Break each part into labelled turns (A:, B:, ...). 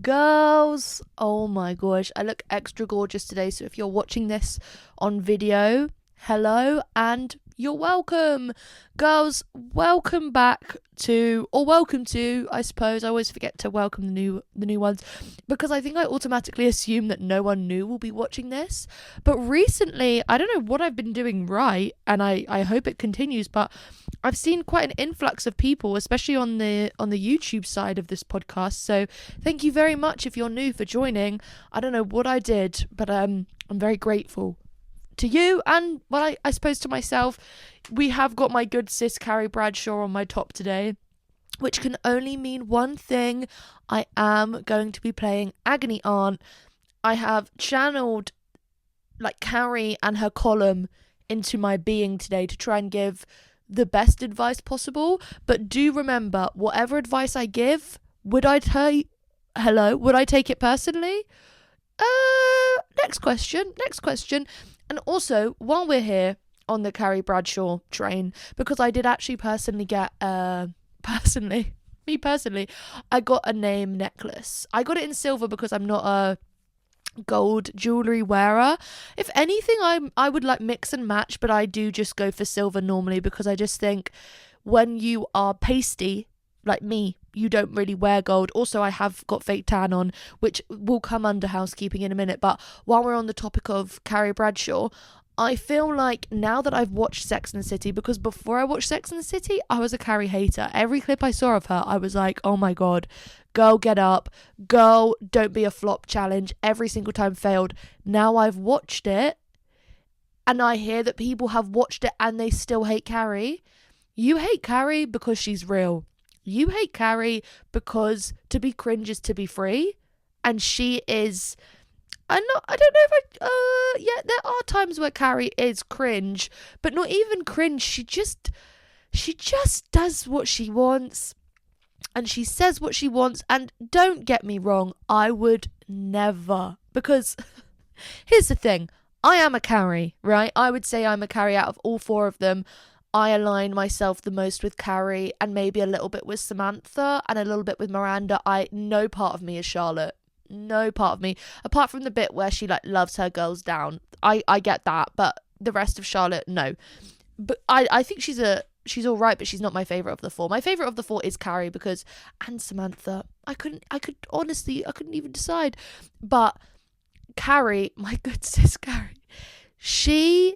A: Girls, oh my gosh, I look extra gorgeous today, so if you're watching this on video, hello and you're welcome. Girls, welcome back to, or welcome to, I suppose. I always forget to welcome the new ones because I think I automatically assume that no one new will be watching this. But recently, I don't know what I've been doing right, and I hope it continues, but I've seen quite an influx of people, especially on the YouTube side of this podcast. So thank you very much if you're new for joining. I don't know what I did, but I'm very grateful to you, and well, I suppose to myself. We have got my good sis Carrie Bradshaw on my top today, which can only mean one thing. I am going to be playing Agony Aunt. I have channeled like Carrie and her column into my being today to try and give the best advice possible. But do remember, whatever advice I give, would I take it personally? Next question. And also, while we're here on the Carrie Bradshaw train, because I did actually personally get, I got a name necklace. I got it in silver because I'm not a gold jewellery wearer. If anything, I would like mix and match, but I do just go for silver normally because I just think when you are pasty, like me, you don't really wear gold. Also, I have got fake tan on, which will come under housekeeping in a minute. But while we're on the topic of Carrie Bradshaw, I feel like now that I've watched Sex and the City, because before I watched Sex and the City, I was a Carrie hater. Every clip I saw of her, I was like, oh my God, girl, get up. Girl, don't be a flop challenge. Every single time failed. Now I've watched it and I hear that people have watched it and they still hate Carrie. You hate Carrie because she's real. You hate Carrie because to be cringe is to be free. And she is... I don't know if there are times where Carrie is cringe, but not even cringe. She just does what she wants and she says what she wants. And don't get me wrong, I would never, because here's the thing. I am a Carrie, right? I would say I'm a Carrie out of all four of them. I align myself the most with Carrie and maybe a little bit with Samantha and a little bit with Miranda. No part of me is Charlotte. No part of me, apart from the bit where she like loves her girls down. I get that, but the rest of Charlotte, no. But I think she's all right, but she's not my favourite of the four. My favourite of the four is Carrie and Samantha. I couldn't even decide. But Carrie, my good sis Carrie, she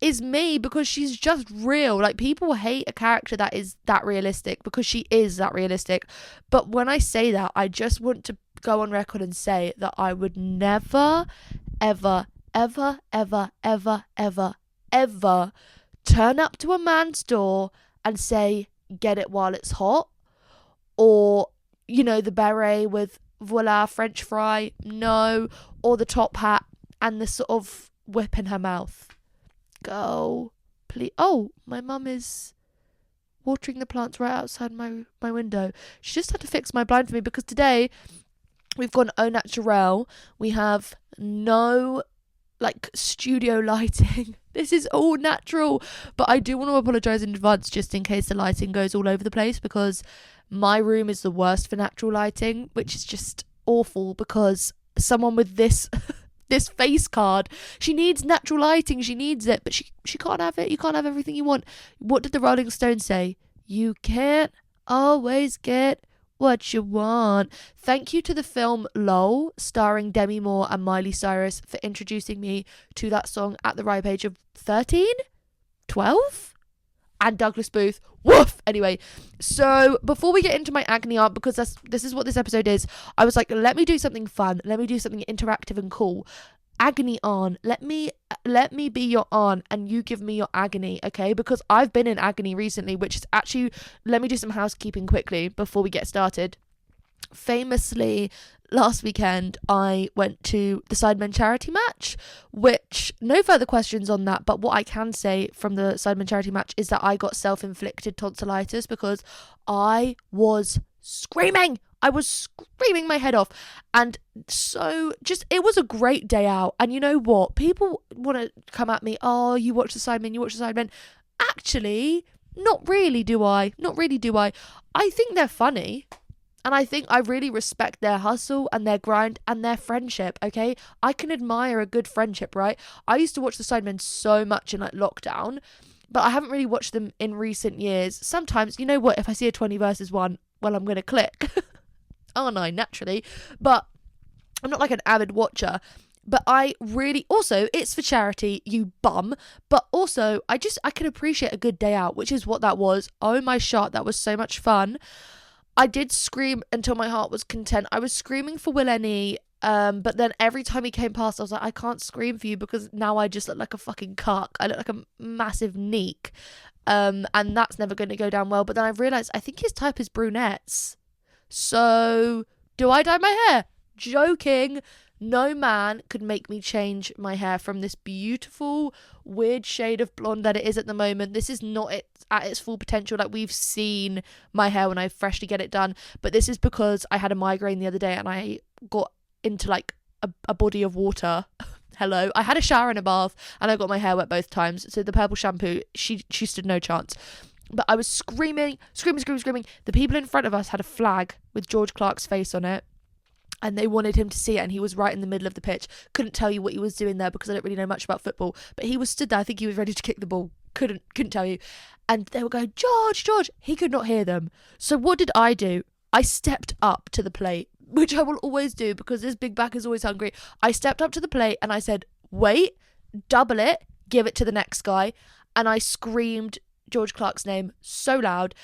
A: is me because she's just real. Like, people hate a character that is that realistic because she is that realistic. But when I say that, I just want to go on record and say that I would never, ever, ever, ever, ever, ever, ever turn up to a man's door and say, get it while it's hot. Or, you know, the beret with voila, French fry. No. Or the top hat and the sort of whip in her mouth. Go, please. Oh, my mum is watering the plants right outside my window. She just had to fix my blind for me because today we've gone au naturel. We have no like studio lighting. This is all natural. But I do want to apologise in advance just in case the lighting goes all over the place, because my room is the worst for natural lighting, which is just awful because someone with this this face card, she needs natural lighting, she needs it, but she can't have it. You can't have everything you want. What did the Rolling Stones say? You can't always get what you want. Thank you to the film LOL, starring Demi Moore and Miley Cyrus, for introducing me to that song at the ripe age of 13? 12? And Douglas Booth. Woof! Anyway, so before we get into my agony aunt, because this is what this episode is, I was like, let me do something fun. Let me do something interactive and cool. Agony aunt. Let me be your aunt and you give me your agony, okay? Because I've been in agony recently, which is actually... Let me do some housekeeping quickly before we get started. Famously, last weekend, I went to the Sidemen charity match, which, no further questions on that, but what I can say from the Sidemen charity match is that I got self-inflicted tonsillitis because I was screaming. I was screaming my head off. And so it was a great day out. And you know what? People want to come at me, oh, you watch the Sidemen. Actually, not really do I. I think they're funny. And I think I really respect their hustle and their grind and their friendship, okay? I can admire a good friendship, right? I used to watch the Sidemen so much in like lockdown, but I haven't really watched them in recent years. Sometimes, you know what, if I see a 20 versus 1, well, I'm going to click. Aren't I? Naturally. But I'm not like an avid watcher. But I really, also, it's for charity, you bum. But also, I can appreciate a good day out, which is what that was. Oh my shot, that was so much fun. I did scream until my heart was content. I was screaming for Willenny, but then every time he came past, I was like, I can't scream for you because now I just look like a fucking cuck. I look like a massive neek. And that's never going to go down well. But then I realised I think his type is brunettes. So, do I dye my hair? Joking. No man could make me change my hair from this beautiful, weird shade of blonde that it is at the moment. This is not at its full potential. Like, we've seen my hair when I freshly get it done. But this is because I had a migraine the other day and I got into like a body of water. Hello. I had a shower and a bath and I got my hair wet both times. So the purple shampoo, she stood no chance. But I was screaming. The people in front of us had a flag with George Clark's face on it. And they wanted him to see it, and he was right in the middle of the pitch. Couldn't tell you what he was doing there because I don't really know much about football. But he was stood there. I think he was ready to kick the ball. Couldn't tell you. And they were going, George. He could not hear them. So what did I do? I stepped up to the plate, which I will always do because this big back is always hungry. I stepped up to the plate and I said, wait, double it, give it to the next guy. And I screamed George Clark's name so loud,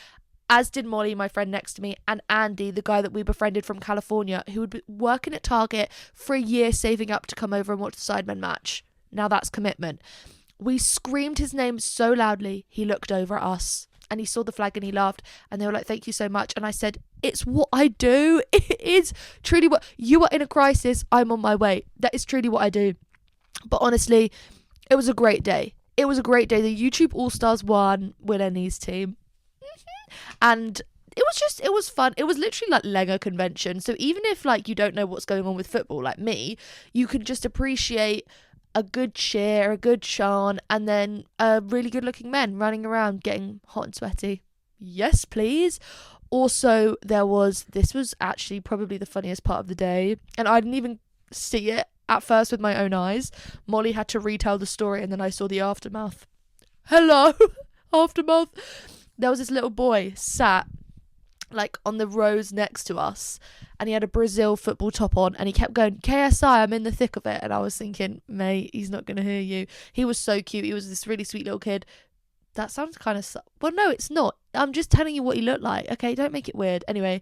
A: as did Molly, my friend next to me, and Andy, the guy that we befriended from California, who would be working at Target for a year saving up to come over and watch the Sidemen match. Now that's commitment. We screamed his name so loudly, he looked over at us and he saw the flag and he laughed, and they were like, thank you so much. And I said, it's what I do. It is truly what, you are in a crisis, I'm on my way. That is truly what I do. But honestly, it was a great day. It was a great day. The YouTube All-Stars won Willenny's team. And it was fun. It was literally like Lego convention. So even if like you don't know what's going on with football like me, you can just appreciate a good cheer, a good chant, and then really good looking men running around getting hot and sweaty. Yes, please. Also, this was actually probably the funniest part of the day, and I didn't even see it at first with my own eyes. Molly had to retell the story, and then I saw the aftermath. Hello, aftermath. There was this little boy sat like on the rows next to us, and he had a Brazil football top on, and he kept going, KSI, I'm in the thick of it. And I was thinking, mate, he's not going to hear you. He was so cute. He was this really sweet little kid. That sounds kind of... Well, no, it's not. I'm just telling you what he looked like. Okay, don't make it weird. Anyway,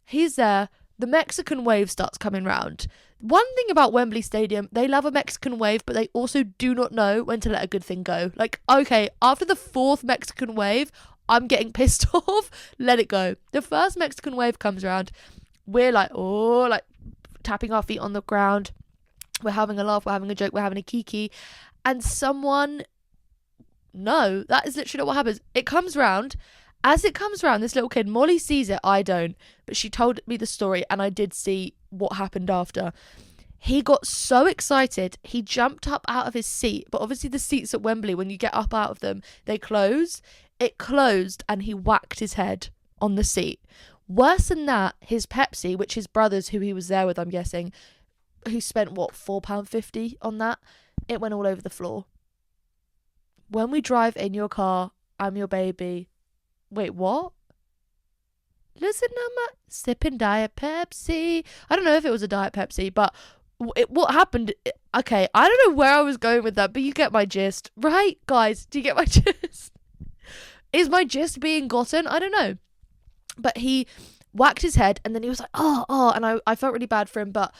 A: he's there. The Mexican wave starts coming round. One thing about Wembley Stadium, they love a Mexican wave, but they also do not know when to let a good thing go. Like, okay, after the 4th Mexican wave, I'm getting pissed off. Let it go. The first Mexican wave comes around. We're like, oh, like tapping our feet on the ground. We're having a laugh. We're having a joke. We're having a kiki. And no, that is literally not what happens. It comes round. As it comes round, this little kid, Molly sees it. I don't. But she told me the story and I did see what happened after. He got so excited, he jumped up out of his seat. But obviously the seats at Wembley, when you get up out of them, they close. It closed and he whacked his head on the seat. Worse than that, his Pepsi, which his brothers, who he was there with, I'm guessing, who spent, what, £4.50 on that, it went all over the floor. When we drive in your car, I'm your baby. Wait, what? Listen, I'm sipping Diet Pepsi. I don't know if it was a Diet Pepsi, but what happened... Okay, I don't know where I was going with that, but you get my gist. Right, guys? Do you get my gist? Is my gist being gotten? I don't know. But he whacked his head and then he was like, oh. And I felt really bad for him. But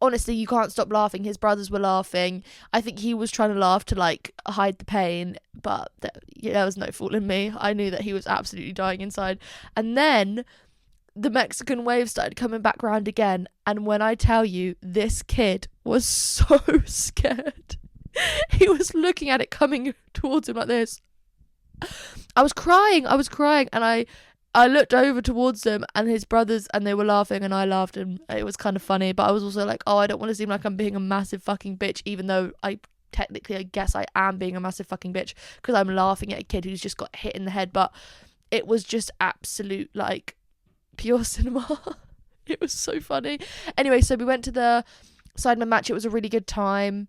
A: honestly, you can't stop laughing. His brothers were laughing. I think he was trying to laugh to like hide the pain. But there was no fooling me. I knew that he was absolutely dying inside. And then the Mexican wave started coming back round again. And when I tell you, this kid was so scared. He was looking at it coming towards him like this. I was crying and I looked over towards them and his brothers and they were laughing and I laughed and it was kind of funny, but I was also like, oh, I don't want to seem like I'm being a massive fucking bitch, even though I guess I am being a massive fucking bitch because I'm laughing at a kid who's just got hit in the head. But it was just absolute like pure cinema. It was so funny. Anyway, so we went to the Sidemen match. It was a really good time.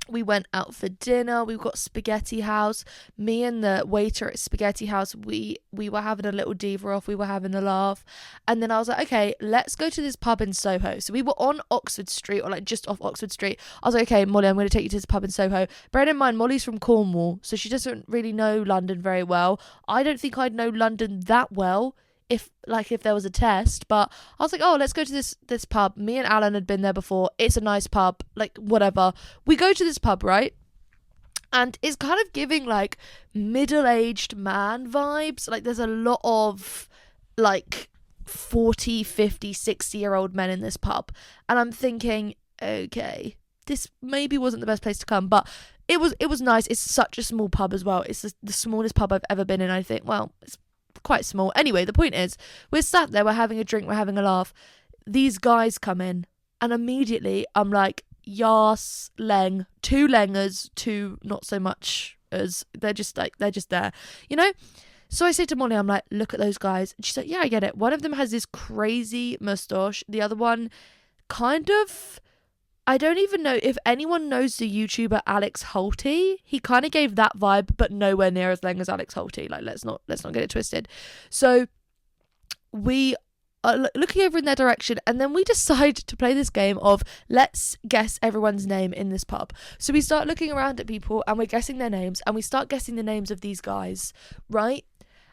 A: We went out for dinner. We got Spaghetti House. Me and the waiter at Spaghetti House, we were having a little diva off. We were having a laugh. And then I was like, okay, let's go to this pub in Soho. So we were on Oxford Street, or like just off Oxford Street. I was like, okay, Molly, I'm going to take you to this pub in Soho. Bearing in mind, Molly's from Cornwall, so she doesn't really know London very well. I don't think I'd know London that well if there was a test, but I was like, oh, let's go to this pub. Me and Alan had been there before. It's a nice pub, like whatever. We go to this pub, right? And it's kind of giving like middle-aged man vibes. Like there's a lot of like 40, 50, 60-year-old men in this pub. And I'm thinking, okay, this maybe wasn't the best place to come, but it was nice. It's such a small pub as well. It's the smallest pub I've ever been in. I think, well, it's quite small. Anyway, the point is, we're sat there, we're having a drink, we're having a laugh. These guys come in, and immediately I'm like, yas, leng, two lengers, two not so much as, they're just there, you know? So I say to Molly, I'm like, look at those guys. And she's like, yeah, I get it. One of them has this crazy moustache. The other one kind of, I don't even know if anyone knows the YouTuber Alex Holty. He kind of gave that vibe, but nowhere near as leng as Alex Holty. Like, let's not get it twisted. So we are looking over in their direction, and then we decide to play this game of let's guess everyone's name in this pub. So we start looking around at people, and we're guessing their names, and we start guessing the names of these guys, right?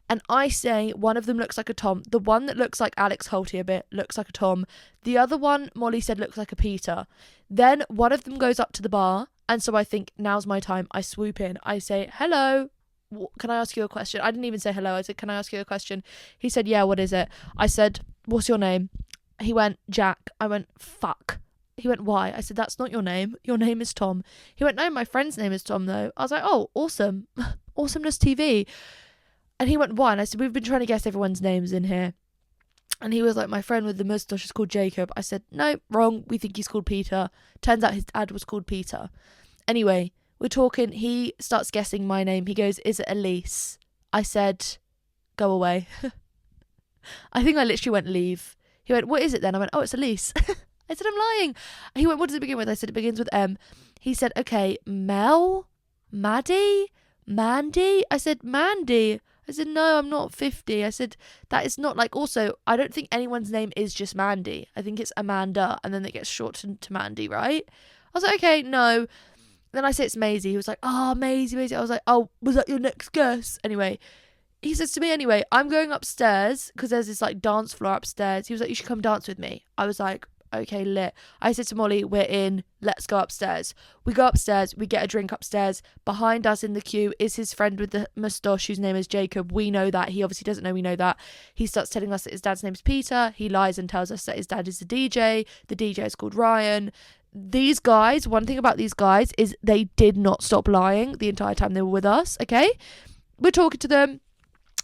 A: And I say one of them looks like a Tom. The one that looks like Alex Holty a bit looks like a Tom. The other one, Molly said, looks like a Peter. Then one of them goes up to the bar. And so I think, now's my time. I swoop in. I say, hello. Can I ask you a question? I didn't even say hello. I said, can I ask you a question? He said, yeah, what is it? I said, what's your name? He went, Jack. I went, fuck. He went, why? I said, that's not your name. Your name is Tom. He went, no, my friend's name is Tom, though. I was like, oh, awesome. Awesomeness TV. And he went, why? And I said, we've been trying to guess everyone's names in here. And he was like, my friend with the moustache is called Jacob. I said, no, wrong. We think he's called Peter. Turns out his dad was called Peter. Anyway, we're talking. He starts guessing my name. He goes, is it Elise? I said, go away. I think I literally went, leave. He went, what is it then? I went, oh, it's Elise. I said, I'm lying. He went, what does it begin with? I said, it begins with M. He said, okay, Mel? Maddie? Mandy? I said, Mandy. I said, no, I'm not 50. I said, that is not like, also, I don't think anyone's name is just Mandy. I think it's Amanda, and then it gets shortened to Mandy, right? I was like, okay, no. Then I say it's Maisie. He was like, oh, Maisie. I was like, oh, was that your next guess? Anyway, he says to me, anyway, I'm going upstairs, because there's this like dance floor upstairs. He was like, you should come dance with me. I was like, okay, lit. I said to Molly, we're in, let's go upstairs. We go upstairs, we get a drink upstairs. Behind us in the queue is his friend with the moustache, whose name is Jacob. We know that. He obviously doesn't know we know that. He starts telling us that his dad's name's Peter. He lies and tells us that his dad is the DJ. The DJ is called Ryan. These guys, one thing about these guys is they did not stop lying the entire time they were with us, okay? We're talking to them.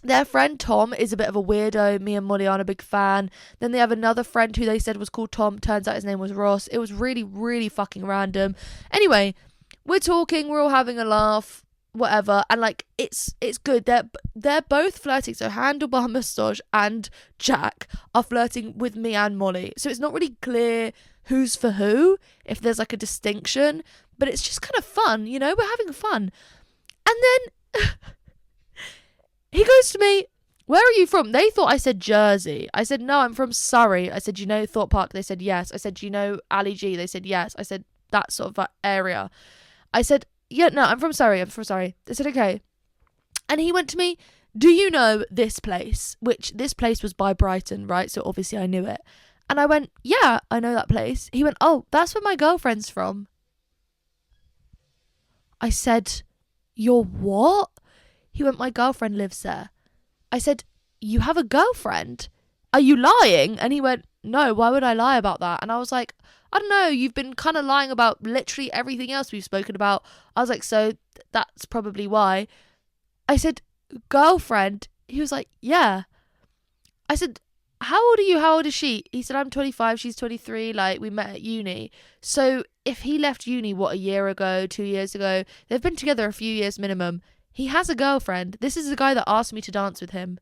A: Their friend Tom is a bit of a weirdo. Me and Molly aren't a big fan. Then they have another friend who they said was called Tom. Turns out his name was Ross. It was really, really fucking random. Anyway, we're talking. We're all having a laugh. Whatever. And like, it's good. They're both flirting. So Handlebar Moustache and Jack are flirting with me and Molly. So it's not really clear who's for who, if there's like a distinction. But it's just kind of fun, you know? We're having fun. And then... he goes to me, where are you from? They thought I said Jersey. I said, no, I'm from Surrey. I said, do you know Thorpe Park? They said, yes. I said, do you know Ali G? They said, yes. I said, that sort of that area. I said, yeah, no, I'm from Surrey. They said, okay. And he went to me, do you know this place? Which this place was by Brighton, right? So obviously I knew it. And I went, yeah, I know that place. He went, oh, that's where my girlfriend's from. I said, your what? He went, my girlfriend lives there. I said, you have a girlfriend? Are you lying? And he went, no, why would I lie about that? And I was like, I don't know, you've been kind of lying about literally everything else we've spoken about. I was like, so that's probably why. I said, girlfriend? He was like, yeah. I said, how old are you? How old is she? He said, I'm 25, she's 23, like, we met at uni. So if he left uni, what, a year ago, 2 years ago? They've been together a few years minimum. He has a girlfriend. This is the guy that asked me to dance with him.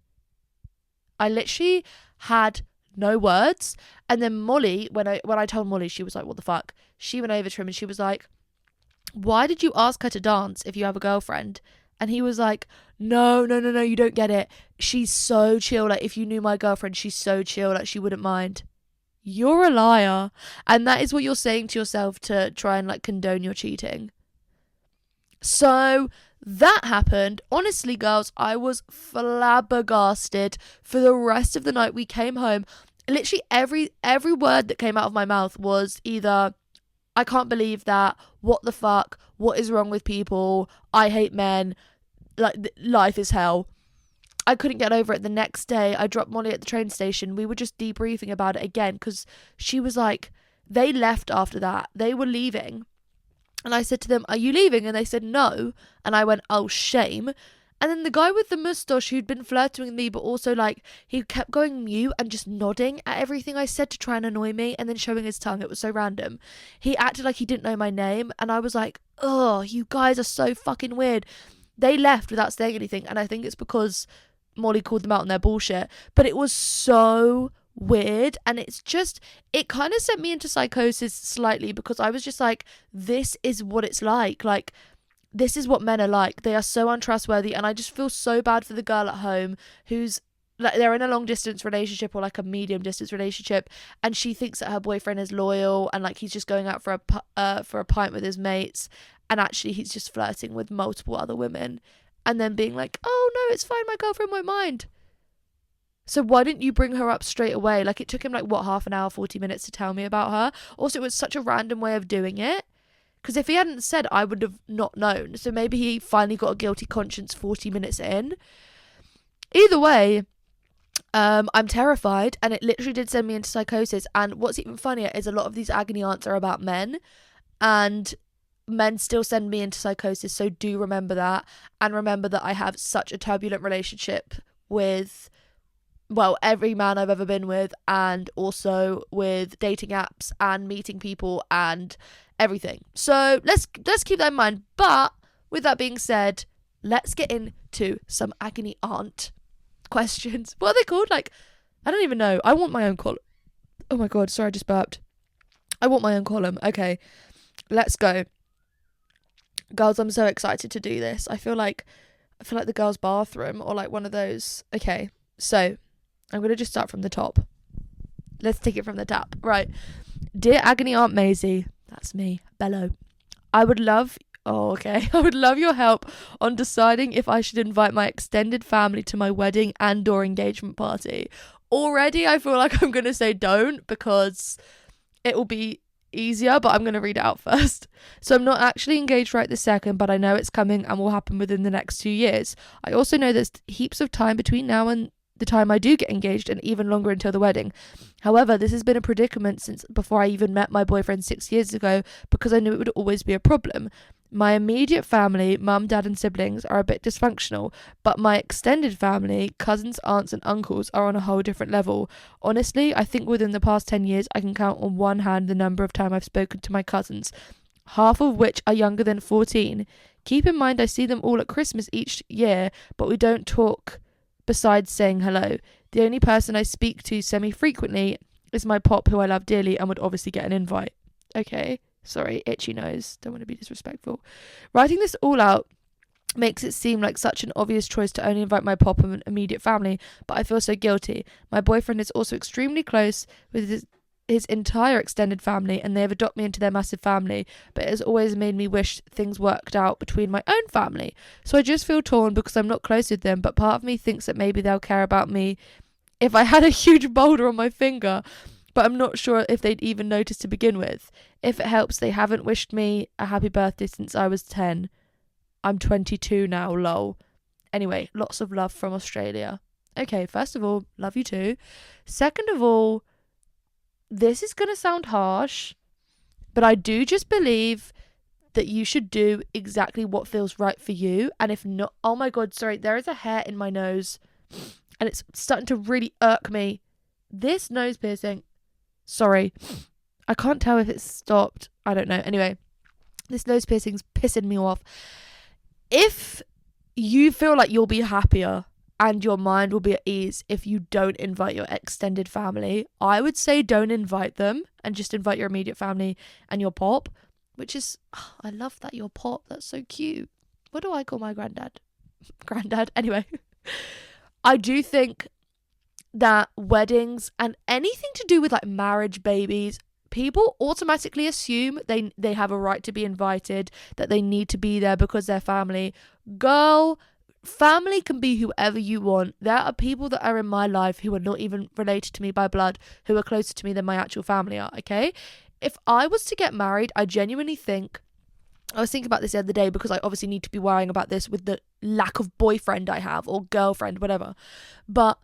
A: I literally had no words. And then Molly, when I told Molly, she was like, what the fuck? She went over to him and she was like, why did you ask her to dance if you have a girlfriend? And he was like, no, you don't get it. She's so chill. Like, if you knew my girlfriend, she's so chill. Like, she wouldn't mind. You're a liar. And that is what you're saying to yourself to try and like condone your cheating. So that happened. Honestly, girls, I was flabbergasted for the rest of the night. We came home. Literally every word that came out of my mouth was either, I can't believe that, what the fuck, what is wrong with people, I hate men, like, life is hell. I couldn't get over it. The next day, I dropped Molly at the train station. We were just debriefing about it again because she was like, they left after that. They were leaving. And I said to them, are you leaving? And they said no. And I went, oh, shame. And then the guy with the moustache who'd been flirting with me, but also like he kept going mute and just nodding at everything I said to try and annoy me and then showing his tongue. It was so random. He acted like he didn't know my name. And I was like, oh, you guys are so fucking weird. They left without saying anything. And I think it's because Molly called them out on their bullshit. But it was so weird. And it's just, it kind of sent me into psychosis slightly because I was just like, this is what it's like. Like, this is what men are like. They are so untrustworthy. And I just feel so bad for the girl at home who's like, they're in a long distance relationship or like a medium distance relationship, and she thinks that her boyfriend is loyal and like he's just going out for a pint with his mates, and actually he's just flirting with multiple other women, and then being like, oh no, it's fine, my girlfriend won't mind. So why didn't you bring her up straight away? Like, it took him like, what, half an hour, 40 minutes to tell me about her. Also, it was such a random way of doing it. Because if he hadn't said, I would have not known. So maybe he finally got a guilty conscience 40 minutes in. Either way, I'm terrified, and it literally did send me into psychosis. And what's even funnier is a lot of these agony aunts are about men, and men still send me into psychosis. So do remember that, and remember that I have such a turbulent relationship with, well, every man I've ever been with, and also with dating apps and meeting people and everything. So let's keep that in mind. But with that being said, let's get into some agony aunt questions. What are they called? Like, I don't even know. I want my own column. Oh my god, sorry, I just burped. I want my own column. Okay, let's go. Girls, I'm so excited to do this. I feel like the girls' bathroom or like one of those. Okay, so I'm going to just start from the top. Let's take it from the top. Right. Dear Agony Aunt Maisie, that's me, Bello. I would love your help on deciding if I should invite my extended family to my wedding and or engagement party. Already, I feel like I'm going to say don't because it will be easier, but I'm going to read it out first. So I'm not actually engaged right this second, but I know it's coming and will happen within the next 2 years. I also know there's heaps of time between now and the time I do get engaged, and even longer until the wedding. However, this has been a predicament since before I even met my boyfriend 6 years ago, because I knew it would always be a problem. My immediate family, mum, dad and siblings, are a bit dysfunctional, but my extended family, cousins, aunts and uncles, are on a whole different level. Honestly, I think within the past 10 years I can count on one hand the number of times I've spoken to my cousins, half of which are younger than 14. Keep in mind I see them all at Christmas each year, but we don't talk besides saying hello. The only person I speak to semi-frequently is my pop, who I love dearly and would obviously get an invite. Okay, sorry, itchy nose. Don't want to be disrespectful. Writing this all out makes it seem like such an obvious choice to only invite my pop and immediate family, but I feel so guilty. My boyfriend is also extremely close with his entire extended family, and they have adopted me into their massive family, but it has always made me wish things worked out between my own family. So I just feel torn because I'm not close with them, but part of me thinks that maybe they'll care about me if I had a huge boulder on my finger, but I'm not sure if they'd even notice to begin with. If it helps, they haven't wished me a happy birthday since I was 10. I'm 22 now, lol. Anyway, lots of love from Australia. Okay, first of all, love you too. Second of all, this is going to sound harsh, but I do just believe that you should do exactly what feels right for you. And if not, oh my god, sorry, there is a hair in my nose and it's starting to really irk me. This nose piercing, sorry, I can't tell if it's stopped. I don't know. Anyway, this nose piercing's pissing me off. If you feel like you'll be happier and your mind will be at ease if you don't invite your extended family. I would say don't invite them and just invite your immediate family and your pop, which is, oh, I love that, your pop. That's so cute. What do I call my granddad? Granddad. Anyway, I do think that weddings and anything to do with like marriage, babies, people automatically assume they have a right to be invited, that they need to be there because they're family. Girl, family can be whoever you want. There are people that are in my life who are not even related to me by blood, who are closer to me than my actual family are, okay? If I was to get married, I genuinely think, I was thinking about this the other day because I obviously need to be worrying about this with the lack of boyfriend I have, or girlfriend, whatever. But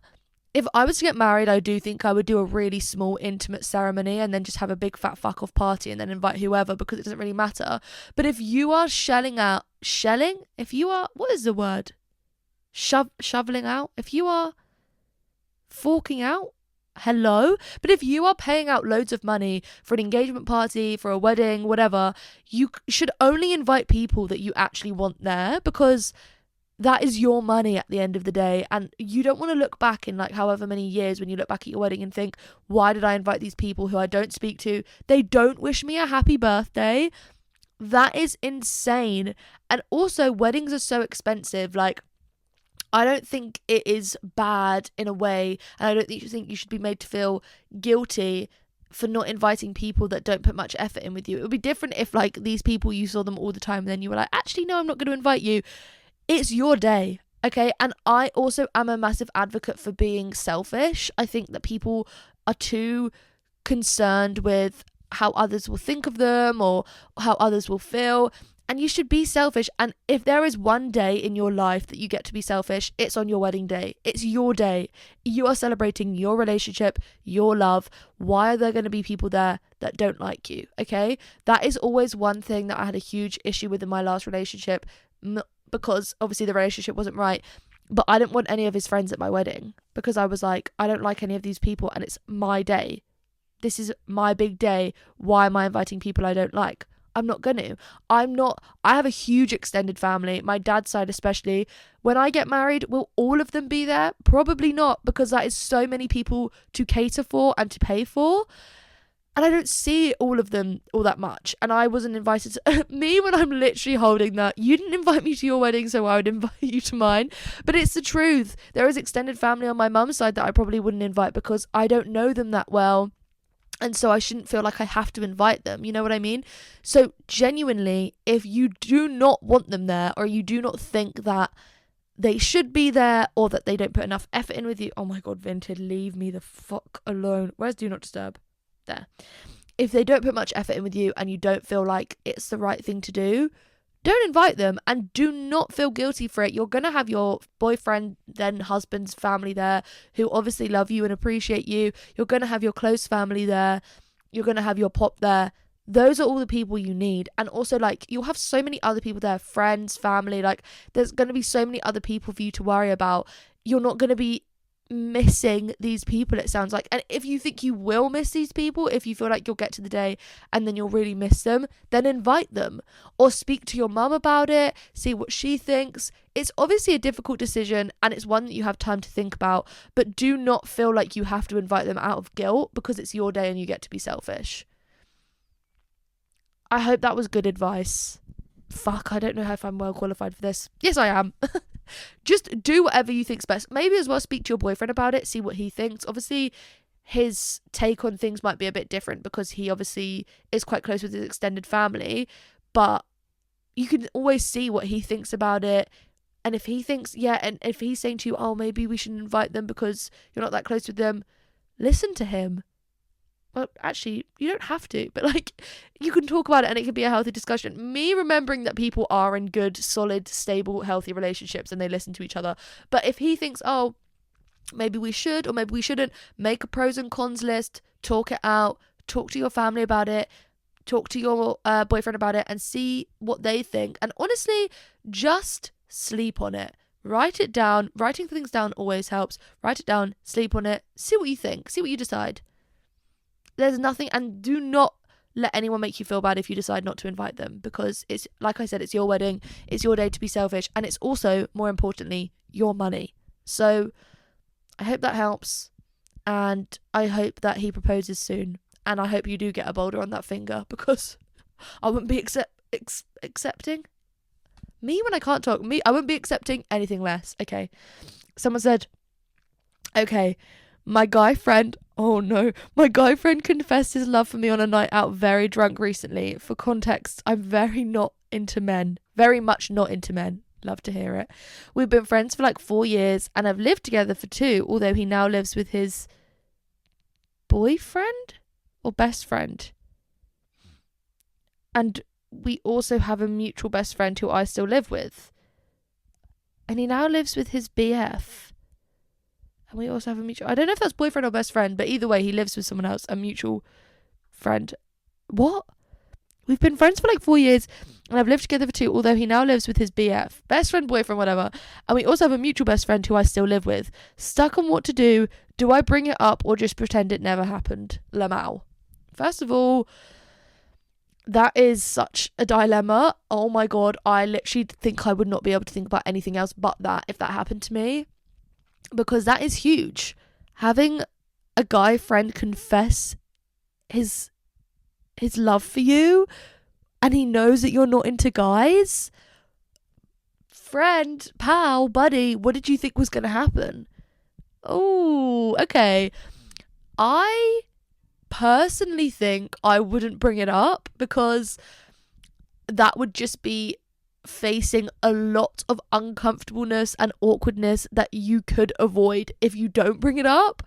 A: if I was to get married, I do think I would do a really small intimate ceremony and then just have a big fat fuck off party and then invite whoever, because it doesn't really matter. But if you are if you are, what is the word? Shoveling out? If you are forking out? Hello? But if you are paying out loads of money for an engagement party, for a wedding, whatever, you should only invite people that you actually want there, because that is your money at the end of the day. And you don't want to look back in like however many years when you look back at your wedding and think, why did I invite these people who I don't speak to? They don't wish me a happy birthday. That is insane. And also, weddings are so expensive. Like, I don't think it is bad in a way, and I don't think you should be made to feel guilty for not inviting people that don't put much effort in with you. It would be different if like these people, you saw them all the time and then you were like, actually no, I'm not going to invite you. It's your day, okay? And I also am a massive advocate for being selfish. I think that people are too concerned with how others will think of them or how others will feel. And you should be selfish. And if there is one day in your life that you get to be selfish, it's on your wedding day. It's your day. You are celebrating your relationship, your love. Why are there going to be people there that don't like you? Okay? That is always one thing that I had a huge issue with in my last relationship, because obviously the relationship wasn't right. But I didn't want any of his friends at my wedding because I was like, I don't like any of these people and it's my day. This is my big day. Why am I inviting people I don't like? I'm not going to. I have a huge extended family, my dad's side especially. When I get married, will all of them be there? Probably not, because that is so many people to cater for and to pay for. And I don't see all of them all that much. And I wasn't invited to me when I'm literally holding that. You didn't invite me to your wedding, so I would invite you to mine. But it's the truth. There is extended family on my mum's side that I probably wouldn't invite because I don't know them that well. And so I shouldn't feel like I have to invite them. You know what I mean? So genuinely, if you do not want them there, or you do not think that they should be there, or that they don't put enough effort in with you. Oh my God, Vinted, leave me the fuck alone. Where's Do Not Disturb? There. If they don't put much effort in with you and you don't feel like it's the right thing to do, don't invite them, and do not feel guilty for it. You're going to have your boyfriend, then husband's family there, who obviously love you and appreciate you. You're going to have your close family there. You're going to have your pop there. Those are all the people you need. And also, like, you'll have so many other people there, friends, family. Like, there's going to be so many other people for you to worry about. You're not going to be missing these people, it sounds like. And if you think you will miss these people, if you feel like you'll get to the day and then you'll really miss them, then invite them, or speak to your mum about it, see what she thinks. It's obviously a difficult decision, and it's one that you have time to think about, but do not feel like you have to invite them out of guilt because it's your day and you get to be selfish. I hope that was good advice. Fuck, I don't know if I'm well qualified for this. Yes, I am. Just do whatever you think's best. Maybe as well speak to your boyfriend about it, see what he thinks. Obviously, his take on things might be a bit different because he obviously is quite close with his extended family, but you can always see what he thinks about it. And if he thinks, yeah, and if he's saying to you, oh, maybe we shouldn't invite them because you're not that close with them, listen to him. Well, actually, you don't have to, but like, you can talk about it and it can be a healthy discussion. Me remembering that people are in good, solid, stable, healthy relationships and they listen to each other. But if he thinks, oh, maybe we should or maybe we shouldn't, make a pros and cons list, talk it out, talk to your family about it, talk to your boyfriend about it, and see what they think. And honestly, just sleep on it. Write it down. Writing things down always helps. Write it down, sleep on it, see what you think, see what you decide. There's nothing, and do not let anyone make you feel bad if you decide not to invite them, because it's, like I said, it's your wedding, it's your day to be selfish, and it's also, more importantly, your money. So I hope that helps. And I hope that he proposes soon. And I hope you do get a boulder on that finger, because I wouldn't be accepting. Me when I can't talk. I wouldn't be accepting anything less. Okay. Someone said, okay, my guy friend confessed his love for me on a night out very drunk recently. For context, I'm very much not into men. Love to hear it. We've been friends for like 4 years and have lived together for 2, although he now lives with his boyfriend or best friend. And we also have a mutual best friend who I still live with. And he now lives with his BF. And we also have a mutual... I don't know if that's boyfriend or best friend, but either way, he lives with someone else, a mutual friend. What? We've been friends for like 4 years and I've lived together for 2, although he now lives with his BF. Best friend, boyfriend, whatever. And we also have a mutual best friend who I still live with. Stuck on what to do. Do I bring it up or just pretend it never happened? Lamau. First of all, that is such a dilemma. Oh my God. I literally think I would not be able to think about anything else but that if that happened to me. Because that is huge. Having a guy friend confess his love for you and he knows that you're not into guys. Friend, pal, buddy, what did you think was going to happen? Oh, okay. I personally think I wouldn't bring it up, because that would just be facing a lot of uncomfortableness and awkwardness that you could avoid if you don't bring it up.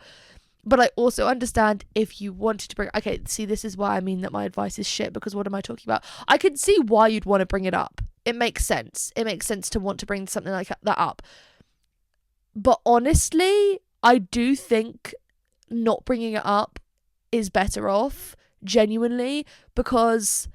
A: But I also understand if you wanted to bring... Okay, see, this is why I mean that my advice is shit, because what am I talking about? I can see why you'd want to bring it up. It makes sense. It makes sense to want to bring something like that up. But honestly, I do think not bringing it up is better off, genuinely, because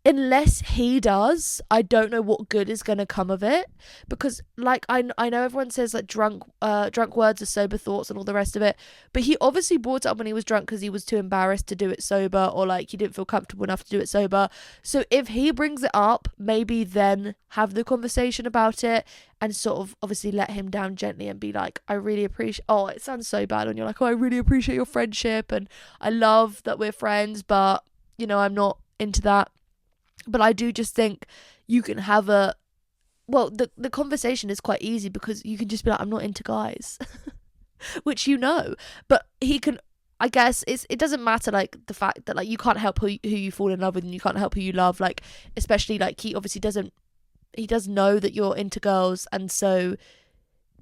A: unless he does, I don't know what good is going to come of it. Because like I know everyone says like drunk words are sober thoughts and all the rest of it, but he obviously brought it up when he was drunk because he was too embarrassed to do it sober, or like he didn't feel comfortable enough to do it sober. So if he brings it up, maybe then have the conversation about it and sort of obviously let him down gently and be like, I really appreciate... Oh, it sounds so bad when you're like, oh, I really appreciate your friendship and I love that we're friends, but you know, I'm not into that. But I do just think you can have the conversation is quite easy, because you can just be like, I'm not into guys, which you know, but he can, I guess it doesn't matter, like the fact that like you can't help who you fall in love with and you can't help who you love, like especially like he does know that you're into girls, and so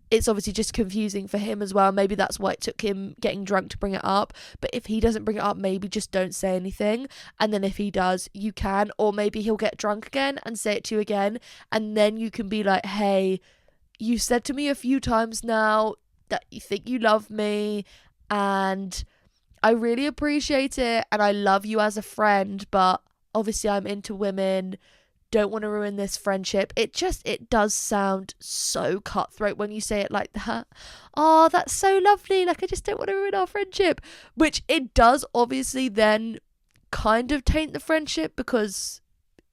A: it's obviously just confusing for him as well. Maybe that's why it took him getting drunk to bring it up. But if he doesn't bring it up, maybe just don't say anything. And then if he does, you can. Or maybe he'll get drunk again and say it to you again. And then you can be like, hey, you said to me a few times now that you think you love me. And I really appreciate it. And I love you as a friend. But obviously I'm into women. Don't want to ruin this friendship. It does sound so cutthroat when you say it like that. Oh, that's so lovely. Like, I just don't want to ruin our friendship. Which it does obviously then kind of taint the friendship, because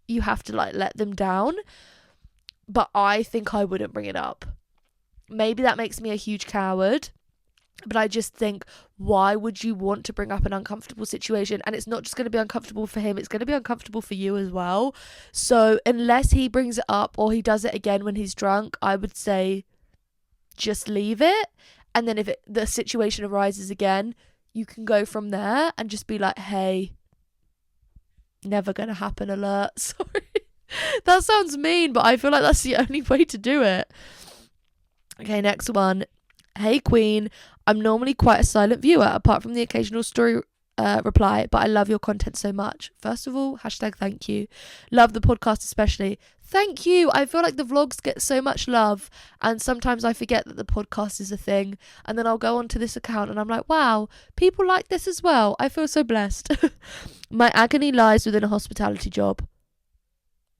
A: you have to like let them down. But I think I wouldn't bring it up. Maybe that makes me a huge coward. But I just think, why would you want to bring up an uncomfortable situation? And it's not just going to be uncomfortable for him, it's going to be uncomfortable for you as well. So unless he brings it up or he does it again when he's drunk, I would say just leave it. And then if the situation arises again, you can go from there and just be like, hey, never going to happen alert. Sorry. That sounds mean, but I feel like that's the only way to do it. Okay, next one. Hey Queen, I'm normally quite a silent viewer, apart from the occasional story reply, but I love your content so much. First of all, #thank you. Love the podcast especially. Thank you. I feel like the vlogs get so much love, and sometimes I forget that the podcast is a thing, and then I'll go onto this account and I'm like, wow, people like this as well. I feel so blessed. My agony lies within a hospitality job.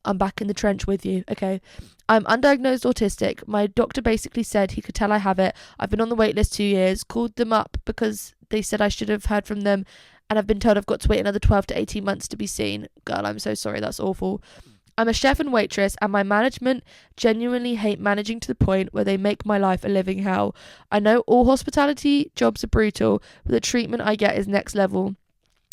A: I'm back in the trench with you. Okay. I'm undiagnosed autistic. My doctor basically said he could tell I have it. I've been on the wait list 2 years, called them up because they said I should have heard from them, and I've been told I've got to wait another 12 to 18 months to be seen. Girl, I'm so sorry. That's awful. I'm a chef and waitress, and my management genuinely hate managing to the point where they make my life a living hell. I know all hospitality jobs are brutal, but the treatment I get is next level.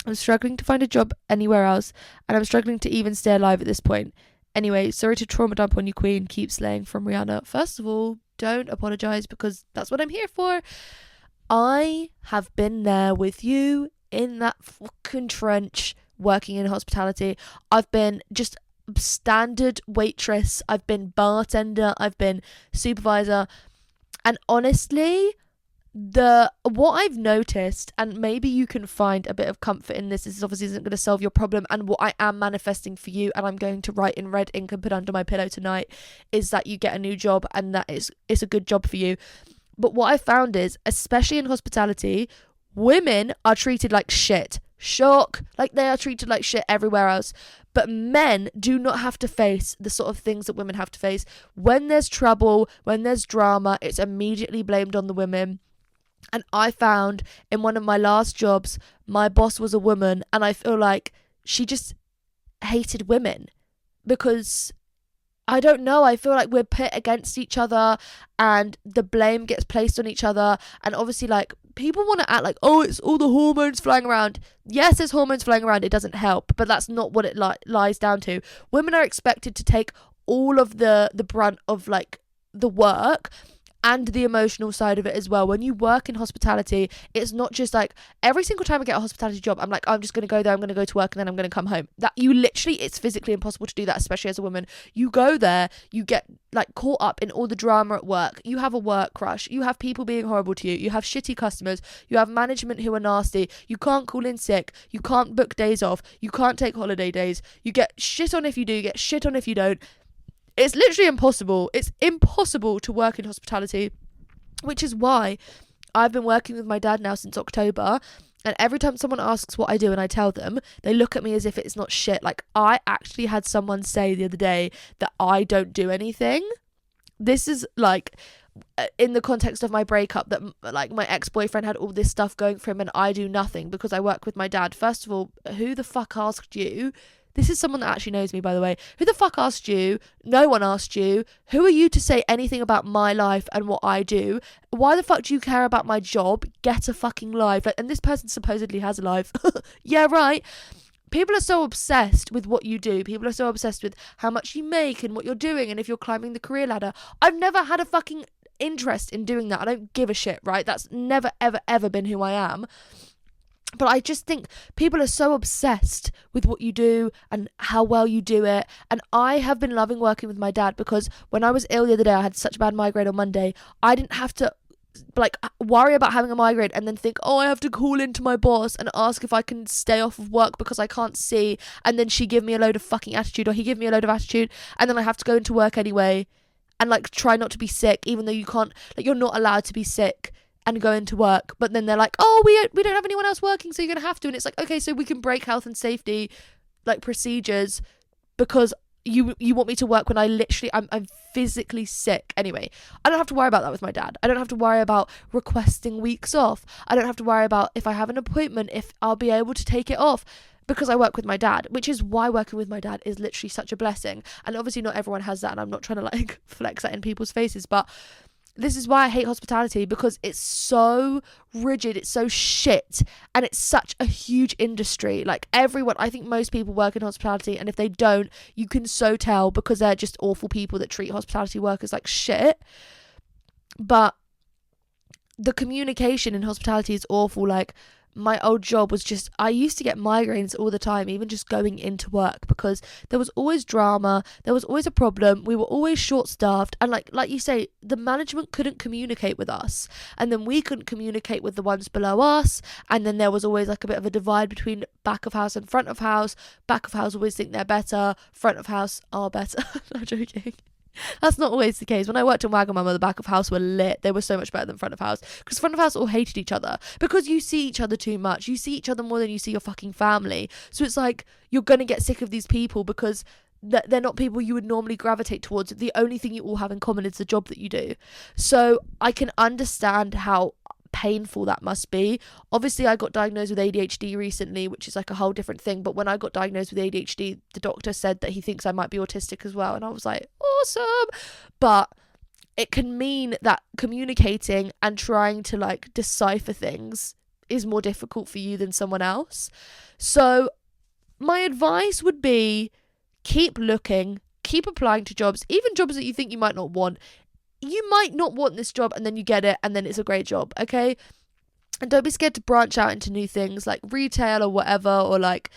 A: I'm struggling to find a job anywhere else, and I'm struggling to even stay alive at this point. Anyway, sorry to trauma dump on you, Queen. Keep slaying, from Rihanna. First of all, don't apologise, because that's what I'm here for. I have been there with you in that fucking trench working in hospitality. I've been just standard waitress, I've been bartender, I've been supervisor, and honestly, what I've noticed, and maybe you can find a bit of comfort in this obviously isn't going to solve your problem, and what I am manifesting for you, and I'm going to write in red ink and put under my pillow tonight, is that you get a new job and that it's a good job for you. But what I found is, especially in hospitality, women are treated like shit. Shock. Like, they are treated like shit everywhere else. But men do not have to face the sort of things that women have to face. When there's trouble, when there's drama, it's immediately blamed on the women. And I found in one of my last jobs, my boss was a woman, and I feel like she just hated women because, I don't know, I feel like we're pit against each other and the blame gets placed on each other. And obviously, like, people want to act like, oh, it's all the hormones flying around. Yes, there's hormones flying around. It doesn't help, but that's not what it lies down to. Women are expected to take all of the brunt of, like, the work and the emotional side of it as well. When you work in hospitality, it's not just like, every single time I get a hospitality job, I'm like, I'm just going to go there, I'm going to go to work, and then I'm going to come home. That, you literally, it's physically impossible to do that, especially as a woman. You go there, you get like caught up in all the drama at work, you have a work crush, you have people being horrible to you, you have shitty customers, you have management who are nasty, you can't call in sick, you can't book days off, you can't take holiday days, you get shit on if you do, you get shit on if you don't. It's literally impossible. It's impossible to work in hospitality, which is why I've been working with my dad now since October. And every time someone asks what I do and I tell them, they look at me as if it's not shit. Like, I actually had someone say the other day that I don't do anything. This is like in the context of my breakup, that like my ex-boyfriend had all this stuff going for him and I do nothing because I work with my dad. First of all, who the fuck asked you? This is someone that actually knows me, by the way. Who the fuck asked you? No one asked you. Who are you to say anything about my life and what I do? Why the fuck do you care about my job? Get a fucking life. Like, and this person supposedly has a life. Yeah, right. People are so obsessed with what you do. People are so obsessed with how much you make and what you're doing and if you're climbing the career ladder. I've never had a fucking interest in doing that. I don't give a shit, right? That's never, ever, ever been who I am. But I just think people are so obsessed with what you do and how well you do it. And I have been loving working with my dad because when I was ill the other day, I had such a bad migraine on Monday. I didn't have to like worry about having a migraine and then think, oh, I have to call into my boss and ask if I can stay off of work because I can't see. And then she give me a load of fucking attitude, or he give me a load of attitude. And then I have to go into work anyway and like try not to be sick, even though you can't, like, you're not allowed to be sick and go into work. But then they're like, oh, we don't have anyone else working, so you're gonna have to. And it's like, okay, so we can break health and safety like procedures because you want me to work when I literally I'm physically sick. Anyway, I don't have to worry about that with my dad. I don't have to worry about requesting weeks off. I don't have to worry about if I have an appointment, if I'll be able to take it off, because I work with my dad, which is why working with my dad is literally such a blessing. And obviously not everyone has that, and I'm not trying to like flex that in people's faces, but this is why I hate hospitality, because it's so rigid, it's so shit, and it's such a huge industry. Like, everyone, I think most people work in hospitality, and if they don't, you can so tell, because they're just awful people that treat hospitality workers like shit. But the communication in hospitality is awful. Like, my old job was just, I used to get migraines all the time, even just going into work, because there was always drama, there was always a problem, we were always short-staffed, and like you say, the management couldn't communicate with us, and then we couldn't communicate with the ones below us, and then there was always like a bit of a divide between back of house and front of house. Back of house always think they're better, front of house are better. I'm joking. That's not always the case. When I worked in Wagamama, the back of house were lit. They were so much better than front of house, because front of house all hated each other, because you see each other too much. You see each other more than you see your fucking family. So it's like, you're gonna get sick of these people because they're not people you would normally gravitate towards. The only thing you all have in common is the job that you do. So I can understand how painful that must be. Obviously, I got diagnosed with ADHD recently, which is like a whole different thing. But when I got diagnosed with ADHD, the doctor said that he thinks I might be autistic as well. And I was like, awesome. But it can mean that communicating and trying to like decipher things is more difficult for you than someone else. So my advice would be keep looking, keep applying to jobs, even jobs that you think you might not want. You might not want this job and then you get it and then it's a great job, okay? And don't be scared to branch out into new things like retail or whatever, or like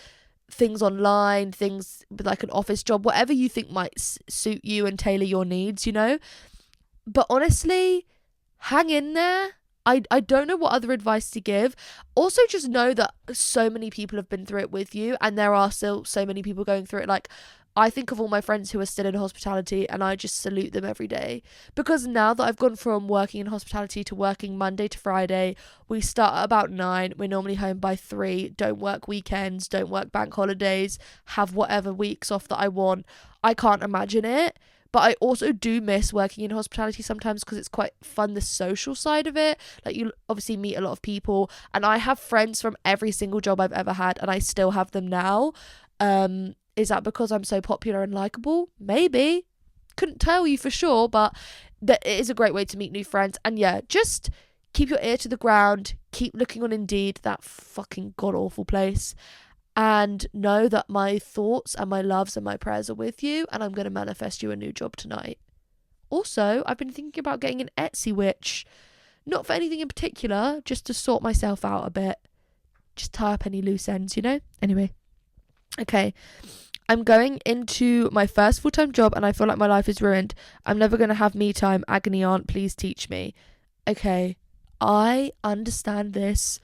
A: things online, things like an office job, whatever you think might suit you and tailor your needs, you know? But honestly, hang in there. I don't know what other advice to give. Also, just know that so many people have been through it with you, and there are still so many people going through it. Like, I think of all my friends who are still in hospitality, and I just salute them every day. Because now that I've gone from working in hospitality to working Monday to Friday, we start at about 9, we're normally home by 3, don't work weekends, don't work bank holidays, have whatever weeks off that I want. I can't imagine it. But I also do miss working in hospitality sometimes because it's quite fun, the social side of it. Like, you obviously meet a lot of people, and I have friends from every single job I've ever had, and I still have them now. Is that because I'm so popular and likable? Maybe. Couldn't tell you for sure, but it is a great way to meet new friends. And yeah, just keep your ear to the ground. Keep looking on Indeed, that fucking god-awful place. And know that my thoughts and my loves and my prayers are with you, and I'm going to manifest you a new job tonight. Also, I've been thinking about getting an Etsy witch. Not for anything in particular, just to sort myself out a bit. Just tie up any loose ends, you know? Anyway. Okay. I'm going into my first full-time job, and I feel like my life is ruined. I'm never going to have me time. Agony aunt, please teach me. Okay. I understand this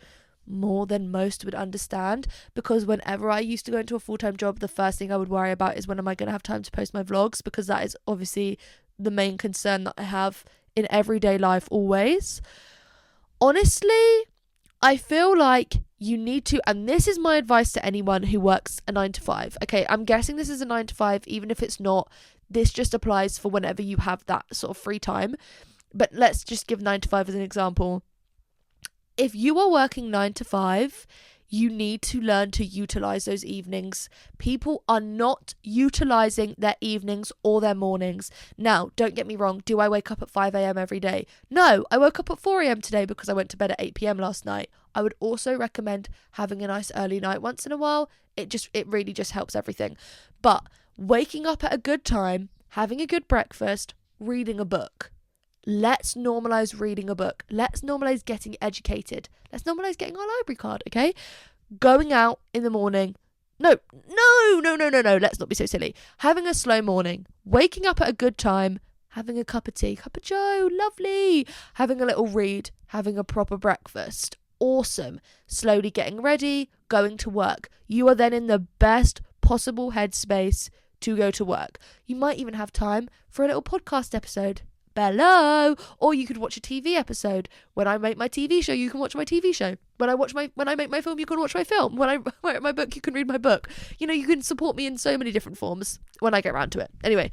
A: more than most would understand, because whenever I used to go into a full-time job, the first thing I would worry about is when am I going to have time to post my vlogs, because that is obviously the main concern that I have in everyday life always. Honestly, I feel like you need to, and this is my advice to anyone who works a 9 to 5. Okay, I'm guessing this is a 9 to 5, even if it's not, this just applies for whenever you have that sort of free time. But let's just give 9 to 5 as an example. If you are working 9 to 5, you need to learn to utilize those evenings. People are not utilizing their evenings or their mornings. Now, don't get me wrong. Do I wake up at 5 a.m. every day? No, I woke up at 4 a.m. today because I went to bed at 8 p.m. last night. I would also recommend having a nice early night once in a while. It really just helps everything. But waking up at a good time, having a good breakfast, reading a book. Let's normalize reading a book. Let's normalize getting educated. Let's normalize getting our library card, okay? Going out in the morning. No. Let's not be so silly. Having a slow morning. Waking up at a good time. Having a cup of tea. Cup of joe. Lovely. Having a little read. Having a proper breakfast. Awesome. Slowly getting ready. Going to work. You are then in the best possible headspace to go to work. You might even have time for a little podcast episode. Hello, or you could watch a TV episode. When I make my TV show, you can watch my TV show. When I make my film, you can watch my film. When I write my book, you can read my book. You know, you can support me in so many different forms when I get around to it. Anyway,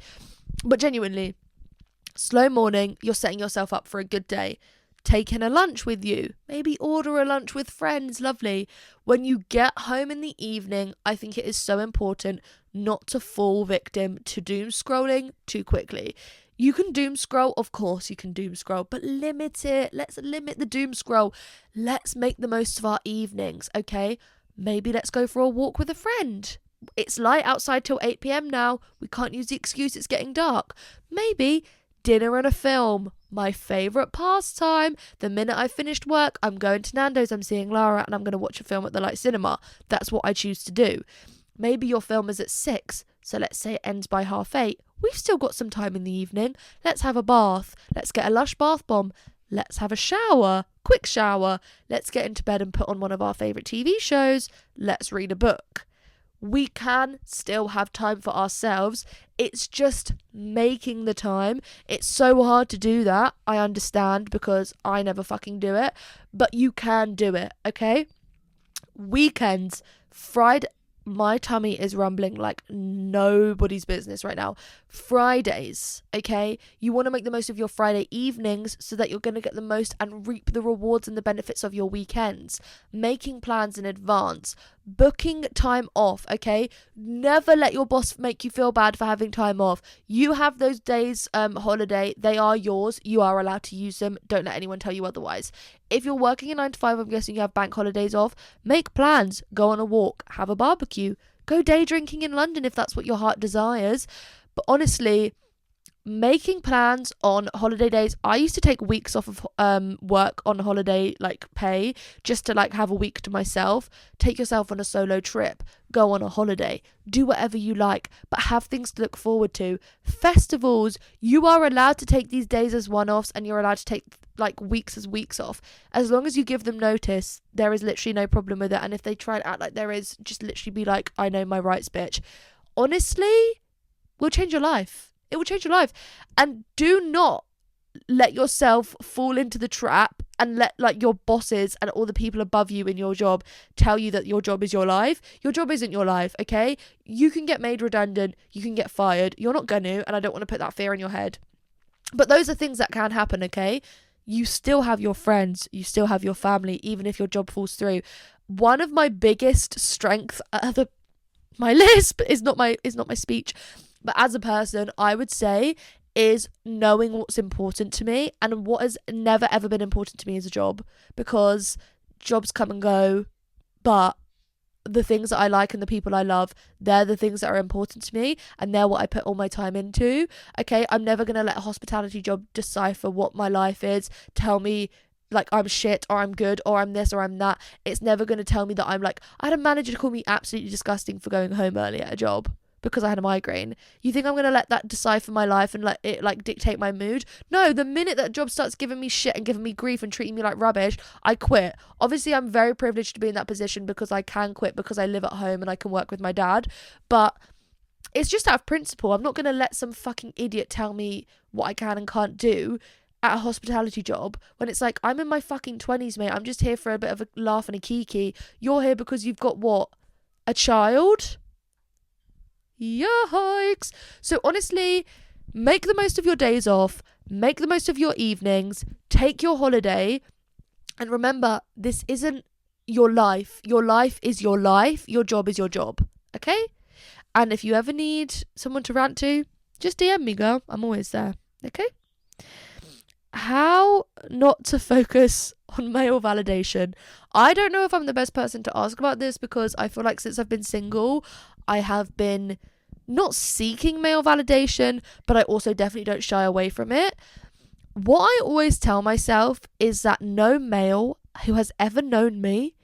A: but genuinely, slow morning, you're setting yourself up for a good day. Taking a lunch with you. Maybe order a lunch with friends. Lovely. When you get home in the evening, I think it is so important not to fall victim to doom scrolling too quickly. You can doom scroll, of course you can doom scroll, but limit it. Let's limit the doom scroll. Let's make the most of our evenings, okay? Maybe let's go for a walk with a friend. It's light outside till 8 p.m. now. We can't use the excuse it's getting dark. Maybe dinner and a film. My favourite pastime. The minute I finished work, I'm going to Nando's, I'm seeing Lara, and I'm going to watch a film at the Light Cinema. That's what I choose to do. Maybe your film is at 6, so let's say it ends by 8:30. We've still got some time in the evening. Let's have a bath. Let's get a Lush bath bomb. Let's have a shower. Quick shower. Let's get into bed and put on one of our favourite TV shows. Let's read a book. We can still have time for ourselves. It's just making the time. It's so hard to do that. I understand, because I never fucking do it. But you can do it, okay? Weekends. Friday. my tummy is rumbling like nobody's business right now. Fridays, okay? You want to make the most of your Friday evenings so that you're going to get the most and reap the rewards and the benefits of your weekends. Making plans in advance, booking time off, okay? Never let your boss make you feel bad for having time off. You have those days holiday, they are yours. You are allowed to use them. Don't let anyone tell you otherwise. If you're working a 9 to 5, I'm guessing you have bank holidays off. Make plans, go on a walk, have a barbecue, go day drinking in London if that's what your heart desires. But honestly, making plans on holiday days, I used to take weeks off of work on holiday like pay just to like have a week to myself. Take yourself on a solo trip, go on a holiday, do whatever you like, but have things to look forward to. Festivals, you are allowed to take these days as one-offs, and you're allowed to take like weeks as weeks off, as long as you give them notice. There is literally no problem with it. And if they try and act like there is, just literally be like, I know my rights, bitch. Honestly, will change your life. It will change your life. And do not let yourself fall into the trap and let like your bosses and all the people above you in your job tell you that your job is your life. Your job isn't your life, okay? You can get made redundant, you can get fired. You're not gonna, and I don't want to put that fear in your head. But those are things that can happen, okay? You still have your friends, you still have your family, even if your job falls through. One of my biggest strengths, my lisp is not my speech, but as a person, I would say, is knowing what's important to me. And what has never ever been important to me is a job, because jobs come and go, but the things that I like and the people I love, they're the things that are important to me, and they're what I put all my time into. Okay, I'm never gonna let a hospitality job decipher what my life is, tell me like I'm shit or I'm good or I'm this or I'm that. It's never gonna tell me that I'm like, I had a manager call me absolutely disgusting for going home early at a job because I had a migraine. You think I'm gonna let that decipher my life and let it like dictate my mood? No, the minute that job starts giving me shit and giving me grief and treating me like rubbish, I quit. Obviously, I'm very privileged to be in that position because I can quit because I live at home and I can work with my dad. But it's just out of principle. I'm not gonna let some fucking idiot tell me what I can and can't do at a hospitality job when it's like, I'm in my fucking 20s, mate. I'm just here for a bit of a laugh and a kiki. You're here because you've got what? A child? Yikes. So honestly, make the most of your days off, make the most of your evenings, take your holiday, and remember, this isn't your life. Your life is your life. Your job is your job. Okay? And if you ever need someone to rant to, just DM me, girl. I'm always there. Okay? How not to focus on male validation. I don't know if I'm the best person to ask about this, because I feel like since I've been single, I have been not seeking male validation, but I also definitely don't shy away from it. What I always tell myself is that no male who has ever known me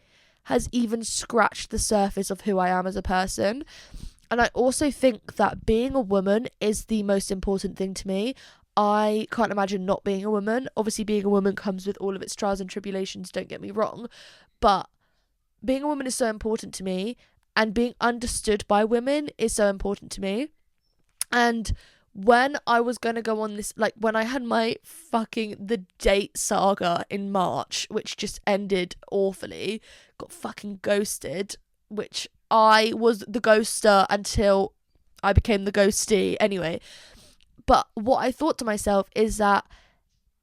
A: has even scratched the surface of who I am as a person. And I also think that being a woman is the most important thing to me. I can't imagine not being a woman. Obviously, being a woman comes with all of its trials and tribulations, don't get me wrong. But being a woman is so important to me, and being understood by women is so important to me. And when I was going to go on this, like when I had the date saga in March, which just ended awfully, got fucking ghosted, which I was the ghoster until I became the ghostee. Anyway, but what I thought to myself is that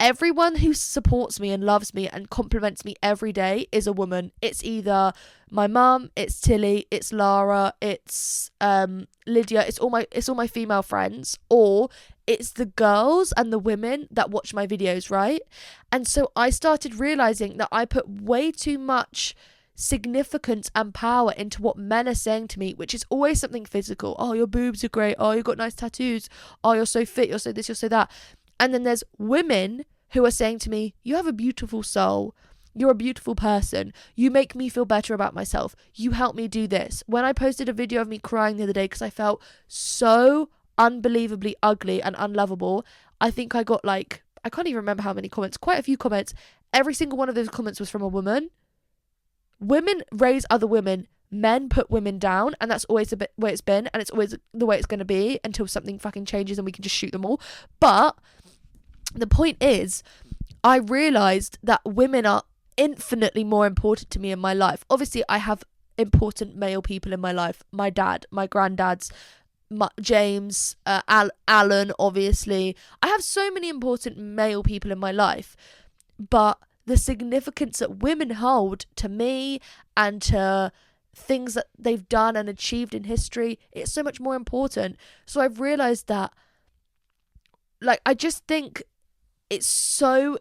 A: everyone who supports me and loves me and compliments me every day is a woman. It's either my mum, it's Tilly, it's Lara, it's Lydia, it's all my female friends, or it's the girls and the women that watch my videos, right? And so I started realizing that I put way too much significance and power into what men are saying to me, which is always something physical. Oh, your boobs are great. Oh, you've got nice tattoos. Oh, you're so fit. You're so this, you're so that. And then there's women who are saying to me, you have a beautiful soul. You're a beautiful person. You make me feel better about myself. You help me do this. When I posted a video of me crying the other day because I felt so unbelievably ugly and unlovable, I think I got I can't even remember how many comments, quite a few comments. Every single one of those comments was from a woman. Women raise other women. Men put women down, and that's always the way it's been, and it's always the way it's going to be until something fucking changes and we can just shoot them all. But the point is, I realised that women are infinitely more important to me in my life. Obviously, I have important male people in my life. My dad, my granddad's, James, Alan, obviously. I have so many important male people in my life, but the significance that women hold to me and to things that they've done and achieved in history, it's so much more important. So I've realized that, like, I just think it's so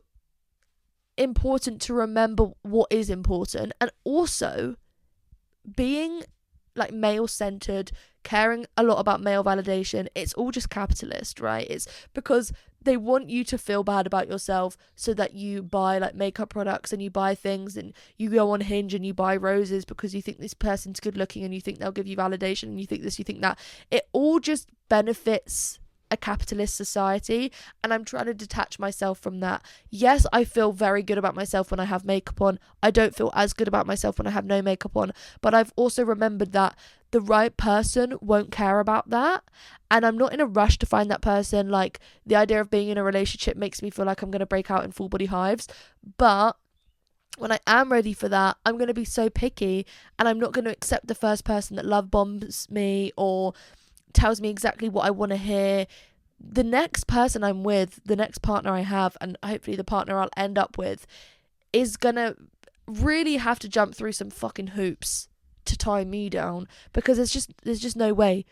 A: important to remember what is important, and also being like male centered, caring a lot about male validation. It's all just capitalist, right? It's because they want you to feel bad about yourself so that you buy like makeup products and you buy things and you go on Hinge and you buy roses because you think this person's good looking and you think they'll give you validation and you think this, you think that. It all just benefits a capitalist society, and I'm trying to detach myself from that. Yes, I feel very good about myself when I have makeup on. I don't feel as good about myself when I have no makeup on, but I've also remembered that the right person won't care about that, and I'm not in a rush to find that person. Like, the idea of being in a relationship makes me feel like I'm going to break out in full body hives, but when I am ready for that, I'm going to be so picky, and I'm not going to accept the first person that love bombs me or tells me exactly what I want to hear. The next person I'm with, the next partner I have, and hopefully the partner I'll end up with, is gonna really have to jump through some fucking hoops to tie me down, because there's just no way.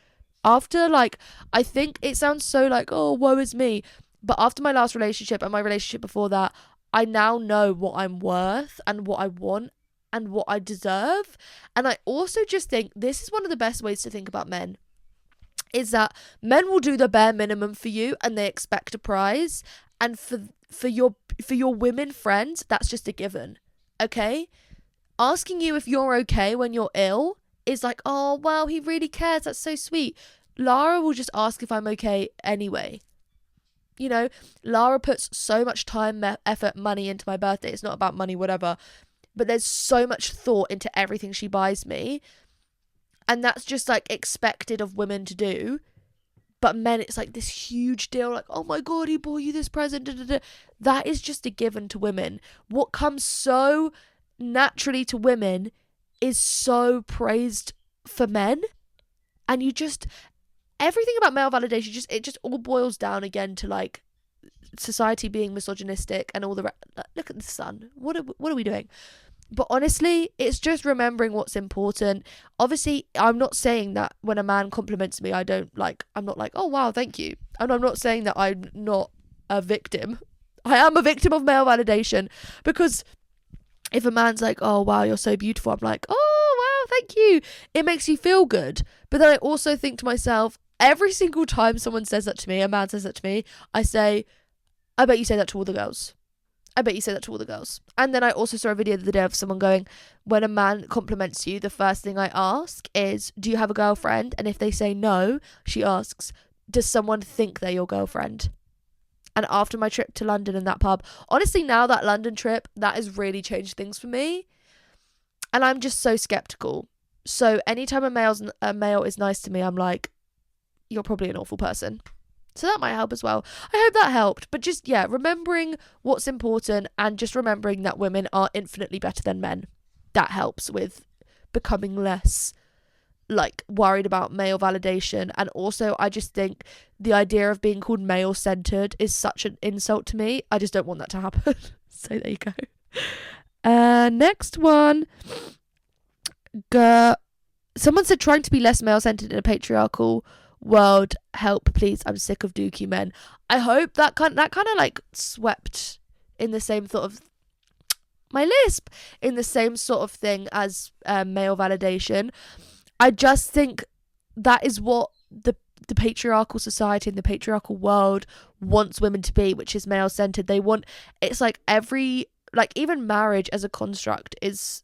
A: After, like, I think it sounds so like, oh, woe is me, but after my last relationship and my relationship before that, I now know what I'm worth and what I want and what I deserve. And I also just think this is one of the best ways to think about men, is that men will do the bare minimum for you and they expect a prize, and for your women friends, that's just a given. Okay, asking you if you're okay when you're ill is like, oh wow, he really cares, that's so sweet. Lara will just ask if I'm okay anyway. You know, Lara puts so much time, effort, money into my birthday. It's not about money, whatever, but there's so much thought into everything she buys me. And that's just like expected of women to do. But men, it's like this huge deal. Like, oh my God, he bought you this present. Da, da, da. That is just a given to women. What comes so naturally to women is so praised for men. And you just, everything about male validation, it just all boils down again to like society being misogynistic and all the look at the sun. What are we doing? But honestly, it's just remembering what's important. Obviously, I'm not saying that when a man compliments me, I'm not like, oh wow, thank you. And I'm not saying that I'm not a victim. I am a victim of male validation, because if a man's like, oh wow, you're so beautiful, I'm like, oh wow, thank you. It makes you feel good. But then I also think to myself, every single time someone says that to me, a man says that to me, I say, I bet you say that to all the girls. I bet you say that to all the girls. And then I also saw a video the other day of someone going, when a man compliments you, the first thing I ask is, do you have a girlfriend? And if they say no, she asks, does someone think they're your girlfriend? And after my trip to London and that pub, honestly, now that London trip, that has really changed things for me. And I'm just so skeptical. So anytime a male is nice to me, I'm like, you're probably an awful person. So that might help as well. I hope that helped. But just, yeah, remembering what's important and just remembering that women are infinitely better than men. That helps with becoming less, like, worried about male validation. And also, I just think the idea of being called male-centered is such an insult to me. I just don't want that to happen. So there you go. Next one. Someone said trying to be less male-centered in a patriarchal world, help please, I'm sick of dookie men. I hope that kind of like swept in the same sort of in the same sort of thing as male validation. I just think that is what the patriarchal society and the patriarchal world wants women to be, which is male centered. They want, it's like even marriage as a construct is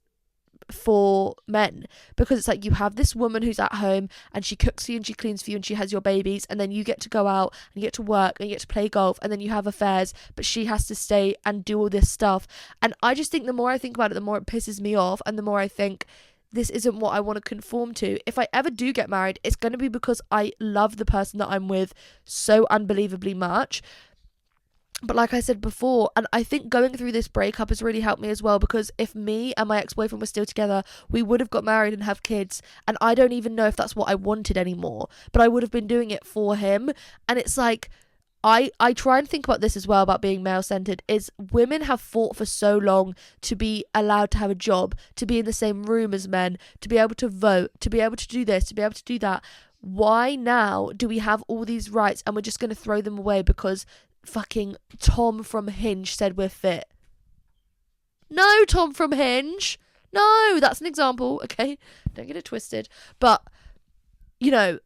A: for men, because it's like you have this woman who's at home and she cooks for you and she cleans for you and she has your babies, and then you get to go out and you get to work and you get to play golf, and then you have affairs, but she has to stay and do all this stuff. And I just think the more I think about it, the more it pisses me off, and the more I think this isn't what I want to conform to. If I ever do get married, it's going to be because I love the person that I'm with so unbelievably much. But like I said before, and I think going through this breakup has really helped me as well, because if me and my ex-boyfriend were still together, we would have got married and have kids, and I don't even know if that's what I wanted anymore, but I would have been doing it for him. And it's like, I try and think about this as well, about being male-centered, is women have fought for so long to be allowed to have a job, to be in the same room as men, to be able to vote, to be able to do this, to be able to do that. Why now do we have all these rights and we're just going to throw them away because fucking Tom from Hinge said we're fit? No, Tom from Hinge. No, that's an example, okay? Don't get it twisted. But, you know,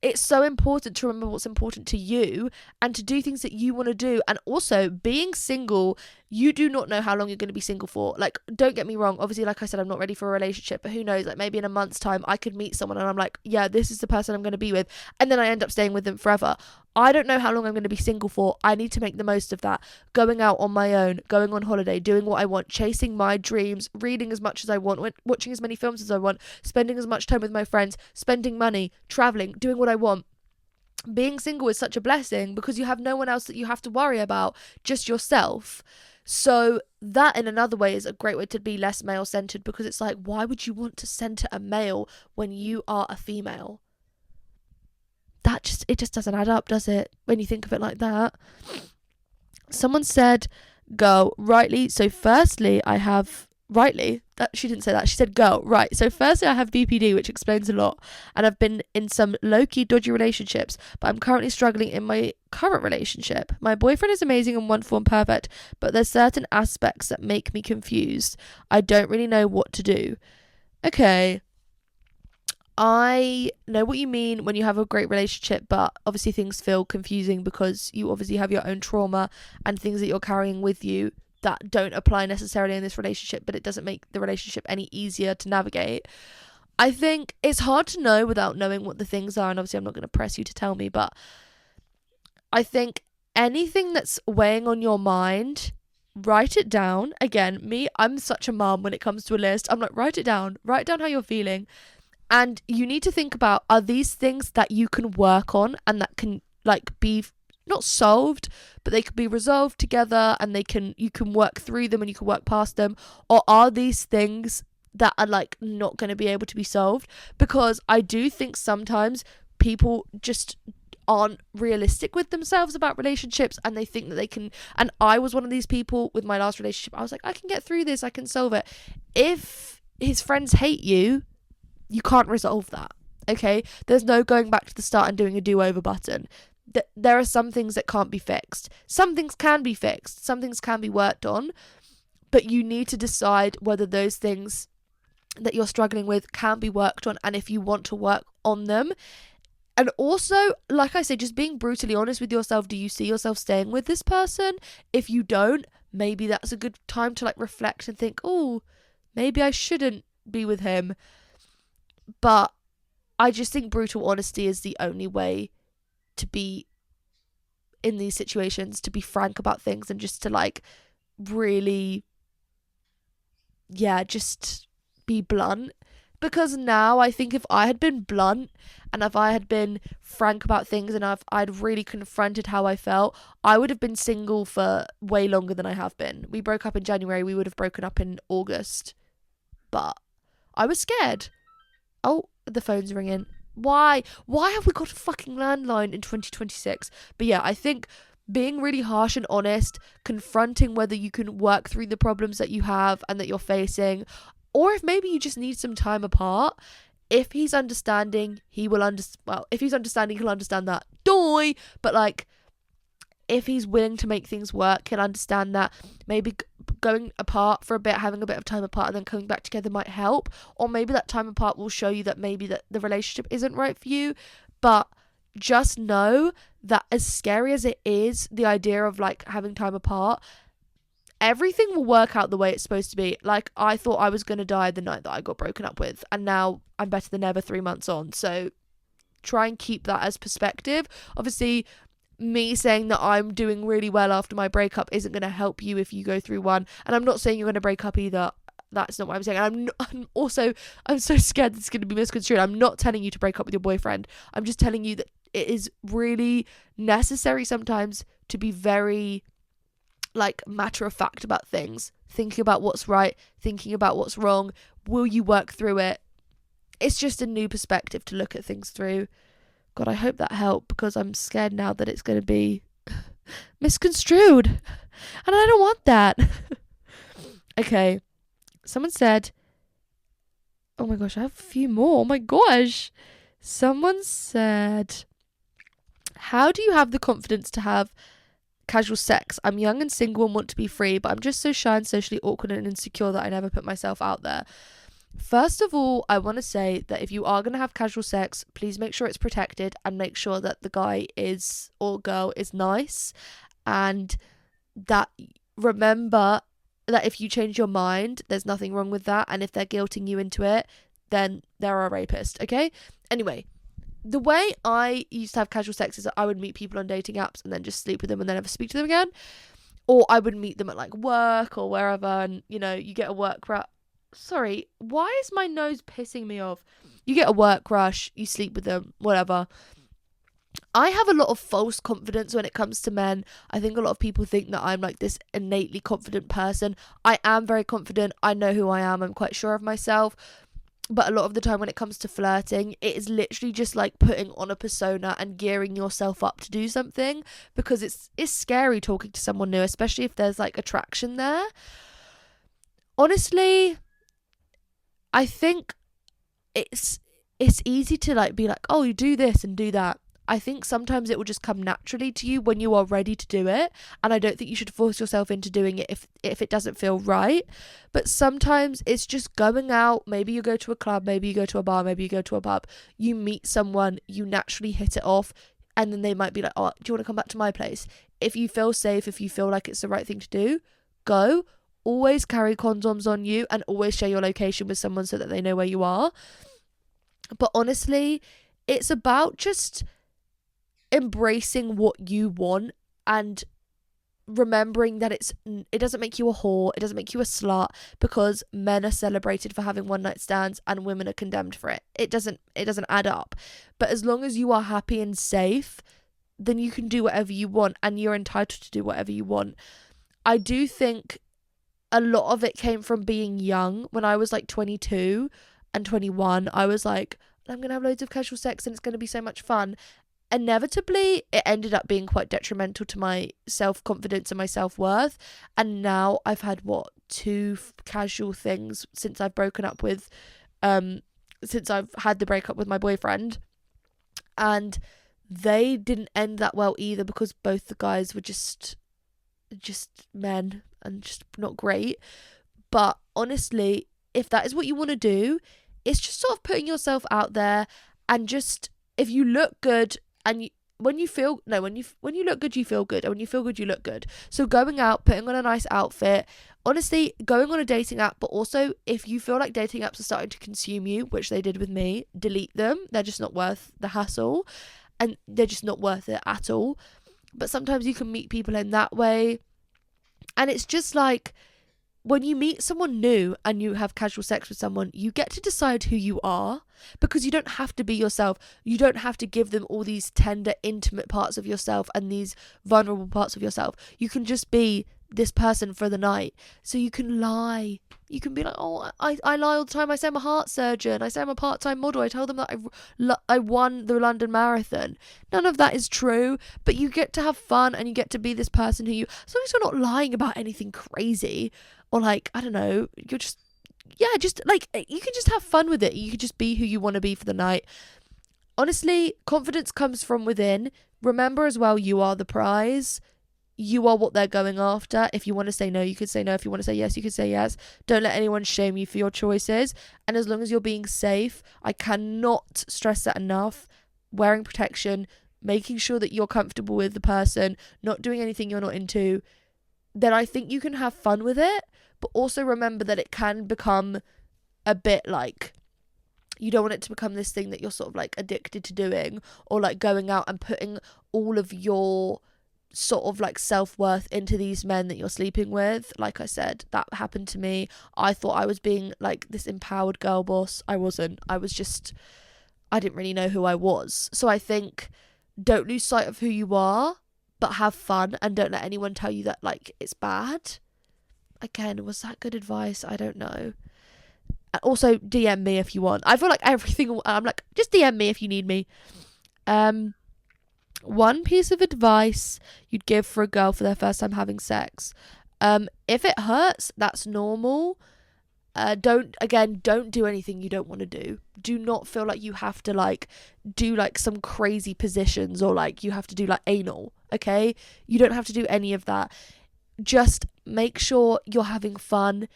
A: it's so important to remember what's important to you and to do things that you want to do. And also, being single, you do not know how long you're going to be single for. Like, don't get me wrong. Obviously, like I said, I'm not ready for a relationship, but who knows? Like, maybe in a month's time, I could meet someone and I'm like, yeah, this is the person I'm going to be with. And then I end up staying with them forever. I don't know how long I'm going to be single for. I need to make the most of that. Going out on my own, going on holiday, doing what I want, chasing my dreams, reading as much as I want, watching as many films as I want, spending as much time with my friends, spending money, traveling, doing what I want. Being single is such a blessing because you have no one else that you have to worry about, just yourself. So that in another way is a great way to be less male-centered, because it's like, why would you want to center a male when you are a female? It just doesn't add up, does it, when you think of it like that? Someone said, girl, rightly, so firstly I have, rightly, that she didn't say that, she said girl, right, so firstly I have BPD, which explains a lot, and I've been in some low-key dodgy relationships, but I'm currently struggling in my current relationship. My boyfriend is amazing and wonderful and perfect, but there's certain aspects that make me confused. I don't really know what to do. Okay, I know what you mean when you have a great relationship, but obviously things feel confusing because you obviously have your own trauma and things that you're carrying with you that don't apply necessarily in this relationship, but it doesn't make the relationship any easier to navigate. I think it's hard to know without knowing what the things are, and obviously I'm not going to press you to tell me, but I think anything that's weighing on your mind, write it down. Again, I'm such a mum when it comes to a list. I'm like, write down how you're feeling. And you need to think about, are these things that you can work on and that can like be not solved, but they can be resolved together, and you can work through them and you can work past them? Or are these things that are like not going to be able to be solved? Because I do think sometimes people just aren't realistic with themselves about relationships, and they think that they can, and I was one of these people with my last relationship. I was like, I can get through this, I can solve it. If his friends hate you, you can't resolve that, okay? There's no going back to the start and doing a do-over button. There are some things that can't be fixed. Some things can be fixed. Some things can be worked on. But you need to decide whether those things that you're struggling with can be worked on, and if you want to work on them. And also, like I said, just being brutally honest with yourself. Do you see yourself staying with this person? If you don't, maybe that's a good time to like reflect and think, oh, maybe I shouldn't be with him. But I just think brutal honesty is the only way to be in these situations, to be frank about things, and just to like really, just be blunt. Because now I think if I had been blunt and if I had been frank about things and I'd really confronted how I felt, I would have been single for way longer than I have been. We broke up in January, we would have broken up in August. But I was scared. Oh, the phone's ringing. Why have we got a fucking landline in 2026? But yeah, I think being really harsh and honest, confronting whether you can work through the problems that you have and that you're facing, or if maybe you just need some time apart. If he's understanding, he will if he's understanding, he'll understand that. Doy! But like, if he's willing to make things work, he'll understand that maybe going apart for a bit, having a bit of time apart and then coming back together might help. Or maybe that time apart will show you that maybe that the relationship isn't right for you. But just know that as scary as it is, the idea of like having time apart, everything will work out the way it's supposed to be. Like, I thought I was going to die the night that I got broken up with, and now I'm better than ever 3 months on. So try and keep that as perspective. Obviously, me saying that I'm doing really well after my breakup isn't going to help you if you go through one. And I'm not saying you're going to break up either. That's not what I'm saying. And I'm so scared it's going to be misconstrued. I'm not telling you to break up with your boyfriend. I'm just telling you that it is really necessary sometimes to be very like matter of fact about things, thinking about what's right, thinking about what's wrong. Will you work through it? It's just a new perspective to look at things through. God, I hope that helped, because I'm scared now that it's going to be misconstrued. And I don't want that. Okay. Someone said, oh my gosh, I have a few more. Oh my gosh. Someone said, how do you have the confidence to have casual sex? I'm young and single and want to be free, but I'm just so shy and socially awkward and insecure that I never put myself out there. First of all, I want to say that if you are going to have casual sex, please make sure it's protected and make sure that the guy is or girl is nice, and that remember that if you change your mind, there's nothing wrong with that, and if they're guilting you into it, then they're a rapist, okay? Anyway, the way I used to have casual sex is that I would meet people on dating apps and then just sleep with them and then never speak to them again. Or I would meet them at like work or wherever, and you know, you get a work rush. Sorry, why is my nose pissing me off? You get a work rush, you sleep with them, whatever. I have a lot of false confidence when it comes to men. I think a lot of people think that I'm like this innately confident person. I am very confident. I know who I am. I'm quite sure of myself. But a lot of the time when it comes to flirting, it is literally just like putting on a persona and gearing yourself up to do something, because it's scary talking to someone new, especially if there's like attraction there. Honestly, I think it's easy to like be like, oh, you do this and do that. I think sometimes it will just come naturally to you when you are ready to do it, and I don't think you should force yourself into doing it if it doesn't feel right. But sometimes it's just going out. Maybe you go to a club, maybe you go to a bar, maybe you go to a pub, you meet someone, you naturally hit it off, and then they might be like, oh, do you want to come back to my place? If you feel safe, if you feel like it's the right thing to do, go. Always carry condoms on you and always share your location with someone so that they know where you are. But honestly, it's about just embracing what you want and remembering that it doesn't make you a whore, it doesn't make you a slut, because men are celebrated for having one night stands and women are condemned for it. It doesn't add up. But as long as you are happy and safe, then you can do whatever you want, and you're entitled to do whatever you want. I do think a lot of it came from being young. When I was like 22 and 21, I was like, I'm going to have loads of casual sex and it's going to be so much fun. Inevitably, it ended up being quite detrimental to my self-confidence and my self-worth. And now I've had, two casual things since I've broken up with, since I've had the breakup with my boyfriend. And they didn't end that well either, because both the guys were just men and just not great. But honestly, if that is what you want to do, it's just sort of putting yourself out there, and just, if you look good and when you look good, you feel good, and when you feel good, you look good. So going out, putting on a nice outfit, honestly, going on a dating app, but also if you feel like dating apps are starting to consume you, which they did with me, delete them. They're just not worth the hassle, and they're just not worth it at all. But sometimes you can meet people in that way. And it's just like, when you meet someone new and you have casual sex with someone, you get to decide who you are, because you don't have to be yourself. You don't have to give them all these tender, intimate parts of yourself and these vulnerable parts of yourself. You can just be this person for the night. So you can lie. You can be like, oh, I lie all the time. I say I'm a heart surgeon. I say I'm a part-time model. I tell them that I won the London Marathon. None of that is true, but you get to have fun and you get to be this person who as long as you're not lying about anything crazy, or like, I don't know, you're just like, you can just have fun with it. You can just be who you want to be for the night. Honestly, confidence comes from within. Remember as well, you are the prize. You are what they're going after. If you want to say no, you can say no. If you want to say yes, you can say yes. Don't let anyone shame you for your choices. And as long as you're being safe, I cannot stress that enough. Wearing protection, making sure that you're comfortable with the person, not doing anything you're not into, then I think you can have fun with it. But also remember that it can become a bit like, you don't want it to become this thing that you're sort of like addicted to doing, or like going out and putting all of your sort of like self-worth into these men that you're sleeping with. Like I said, that happened to me. I thought I was being like this empowered girl boss. I wasn't. I didn't really know who I was. So I think, don't lose sight of who you are, but have fun and don't let anyone tell you that like it's bad. Again, was that good advice? I don't know. Also, DM me if you want. I feel like everything, I'm like, just DM me if you need me. One piece of advice you'd give for a girl for their first time having sex. If it hurts, that's normal. Don't do anything you don't want to do. Do not feel like you have to like do like some crazy positions or like you have to do like anal. Okay, you don't have to do any of that. Just make sure you're having fun.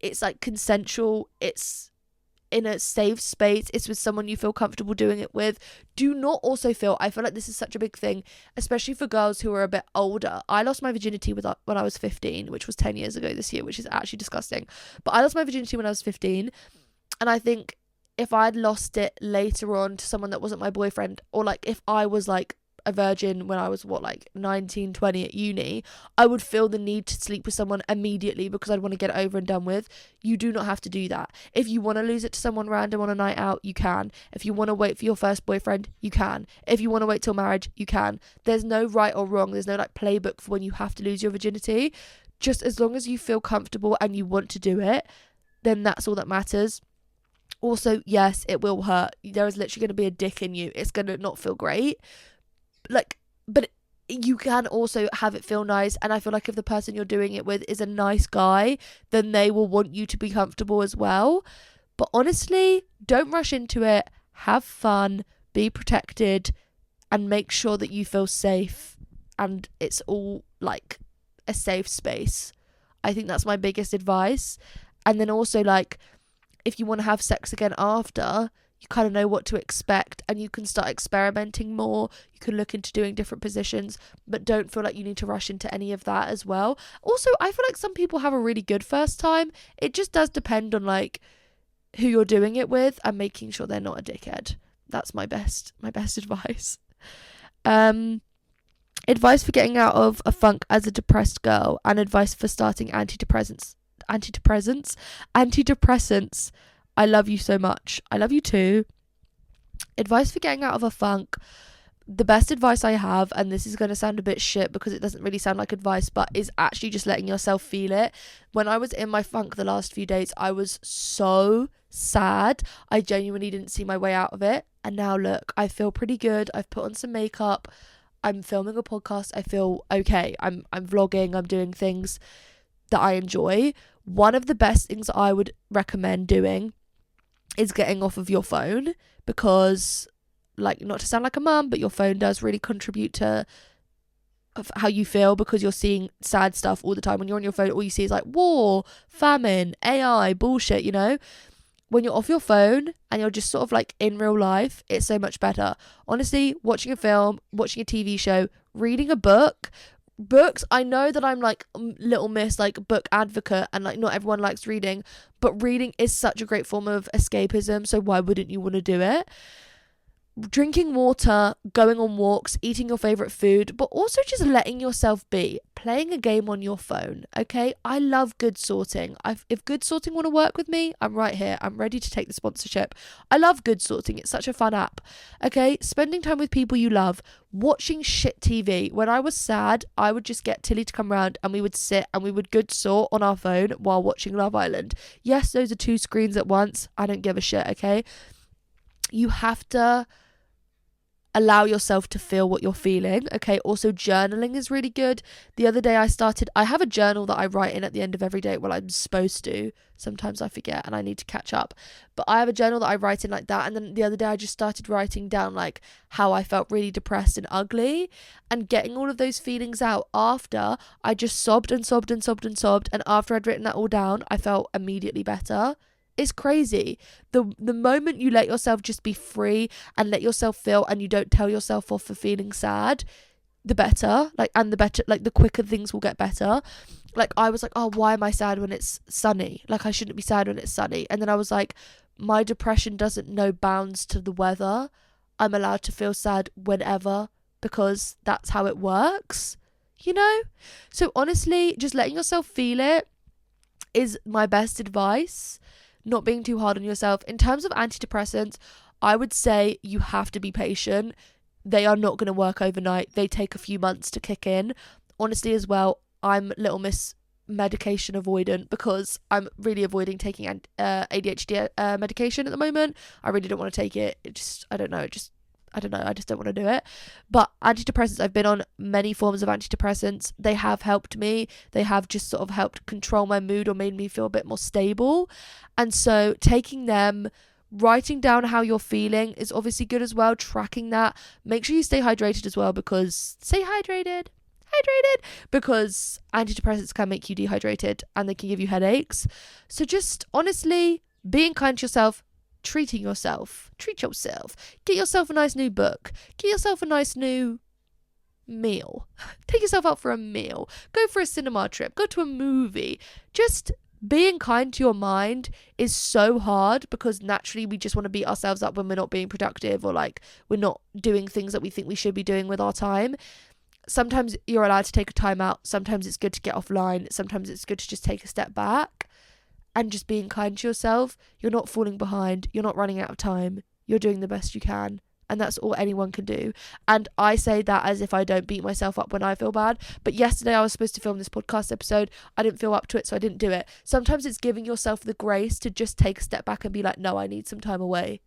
A: It's like consensual. It's in a safe space. It's with someone you feel comfortable doing it with. Do not also feel, I feel like this is such a big thing, especially for girls who are a bit older. I lost my virginity when I was 15, which was 10 years ago this year, which is actually disgusting. But I lost my virginity when I was 15. And I think if I'd lost it later on to someone that wasn't my boyfriend, or like if I was like a virgin when I was 19, 20 at uni, I would feel the need to sleep with someone immediately because I'd want to get it over and done with. You do not have to do that. If you want to lose it to someone random on a night out, you can. If you want to wait for your first boyfriend, you can. If you want to wait till marriage, you can. There's no right or wrong. There's no like playbook for when you have to lose your virginity. Just as long as you feel comfortable and you want to do it, then that's all that matters. Also, yes, it will hurt. There is literally going to be a dick in you. It's going to not feel great. But you can also have it feel nice, and I feel like if the person you're doing it with is a nice guy, then they will want you to be comfortable as well. But honestly, don't rush into it. Have fun, be protected, and make sure that you feel safe and it's all like a safe space. I think that's my biggest advice. And then also, like, if you want to have sex again after, you kind of know what to expect and you can start experimenting more. You can look into doing different positions, but don't feel like you need to rush into any of that as well. Also, I feel like some people have a really good first time. It just does depend on like who you're doing it with and making sure they're not a dickhead. That's my best advice. Advice for getting out of a funk as a depressed girl, and advice for starting antidepressants. I love you so much. I love you too. Advice for getting out of a funk. The best advice I have, and this is going to sound a bit shit because it doesn't really sound like advice, but is actually just letting yourself feel it. When I was in my funk the last few days, I was so sad. I genuinely didn't see my way out of it. And now look, I feel pretty good. I've put on some makeup. I'm filming a podcast. I feel okay. I'm vlogging. I'm doing things that I enjoy. One of the best things I would recommend doing is getting off of your phone, because, like, not to sound like a mum, but your phone does really contribute to how you feel, because you're seeing sad stuff all the time. When you're on your phone, all you see is like war, famine, AI, bullshit, you know? When you're off your phone and you're just sort of like in real life, it's so much better. Honestly, watching a film, watching a TV show, reading a book. Books, I know that I'm like little miss like book advocate, and like not everyone likes reading, but reading is such a great form of escapism, so why wouldn't you want to do it? Drinking water, going on walks, eating your favourite food, but also just letting yourself be, playing a game on your phone, okay? I love Good Sorting. If Good Sorting want to work with me, I'm right here. I'm ready to take the sponsorship. I love Good Sorting. It's such a fun app, okay? Spending time with people you love, watching shit TV. When I was sad, I would just get Tilly to come round and we would sit and we would good sort on our phone while watching Love Island. Yes, those are two screens at once. I don't give a shit, okay? You have to allow yourself to feel what you're feeling, okay? Also, journaling is really good. The other day I have a journal that I write in at the end of every day. Well, I'm supposed to. Sometimes I forget and I need to catch up. But I have a journal that I write in like that. And then the other day I just started writing down like how I felt really depressed and ugly, and getting all of those feelings out. After, I just sobbed and sobbed and sobbed and sobbed. And after I'd written that all down, I felt immediately better. It's crazy. The moment you let yourself just be free and let yourself feel, and you don't tell yourself off for feeling sad, the better. The quicker things will get better. Like, I was like, oh, why am I sad when it's sunny? Like, I shouldn't be sad when it's sunny. And then I was like, my depression doesn't know bounds to the weather. I'm allowed to feel sad whenever, because that's how it works, you know? So honestly, just letting yourself feel it is my best advice. Not being too hard on yourself. In terms of antidepressants, I would say you have to be patient. they are not going to work overnight. They take a few months to kick in. Honestly, as well, I'm Little Miss medication avoidant because I'm really avoiding taking ADHD medication at the moment. I really don't want to take it. I don't know, I just don't want to do it. But antidepressants, I've been on many forms of antidepressants. They have helped me. They have just sort of helped control my mood or made me feel a bit more stable. And so taking them, writing down how you're feeling is obviously good as well. Tracking that. Make sure you stay hydrated as well, because stay hydrated because antidepressants can make you dehydrated and they can give you headaches. So just honestly being kind to yourself, treat yourself, get yourself a nice new book, get yourself a nice new meal, take yourself out for a meal, go for a cinema trip, go to a movie. Just being kind to your mind is so hard because naturally we just want to beat ourselves up when we're not being productive or like we're not doing things that we think we should be doing with our time. Sometimes you're allowed to take a time out. Sometimes it's good to get offline. Sometimes it's good to just take a step back and just being kind to yourself. You're not falling behind. You're not running out of time. You're doing the best you can. And that's all anyone can do. And I say that as if I don't beat myself up when I feel bad. But yesterday I was supposed to film this podcast episode. I didn't feel up to it, so I didn't do it. Sometimes it's giving yourself the grace to just take a step back and be like, no, I need some time away.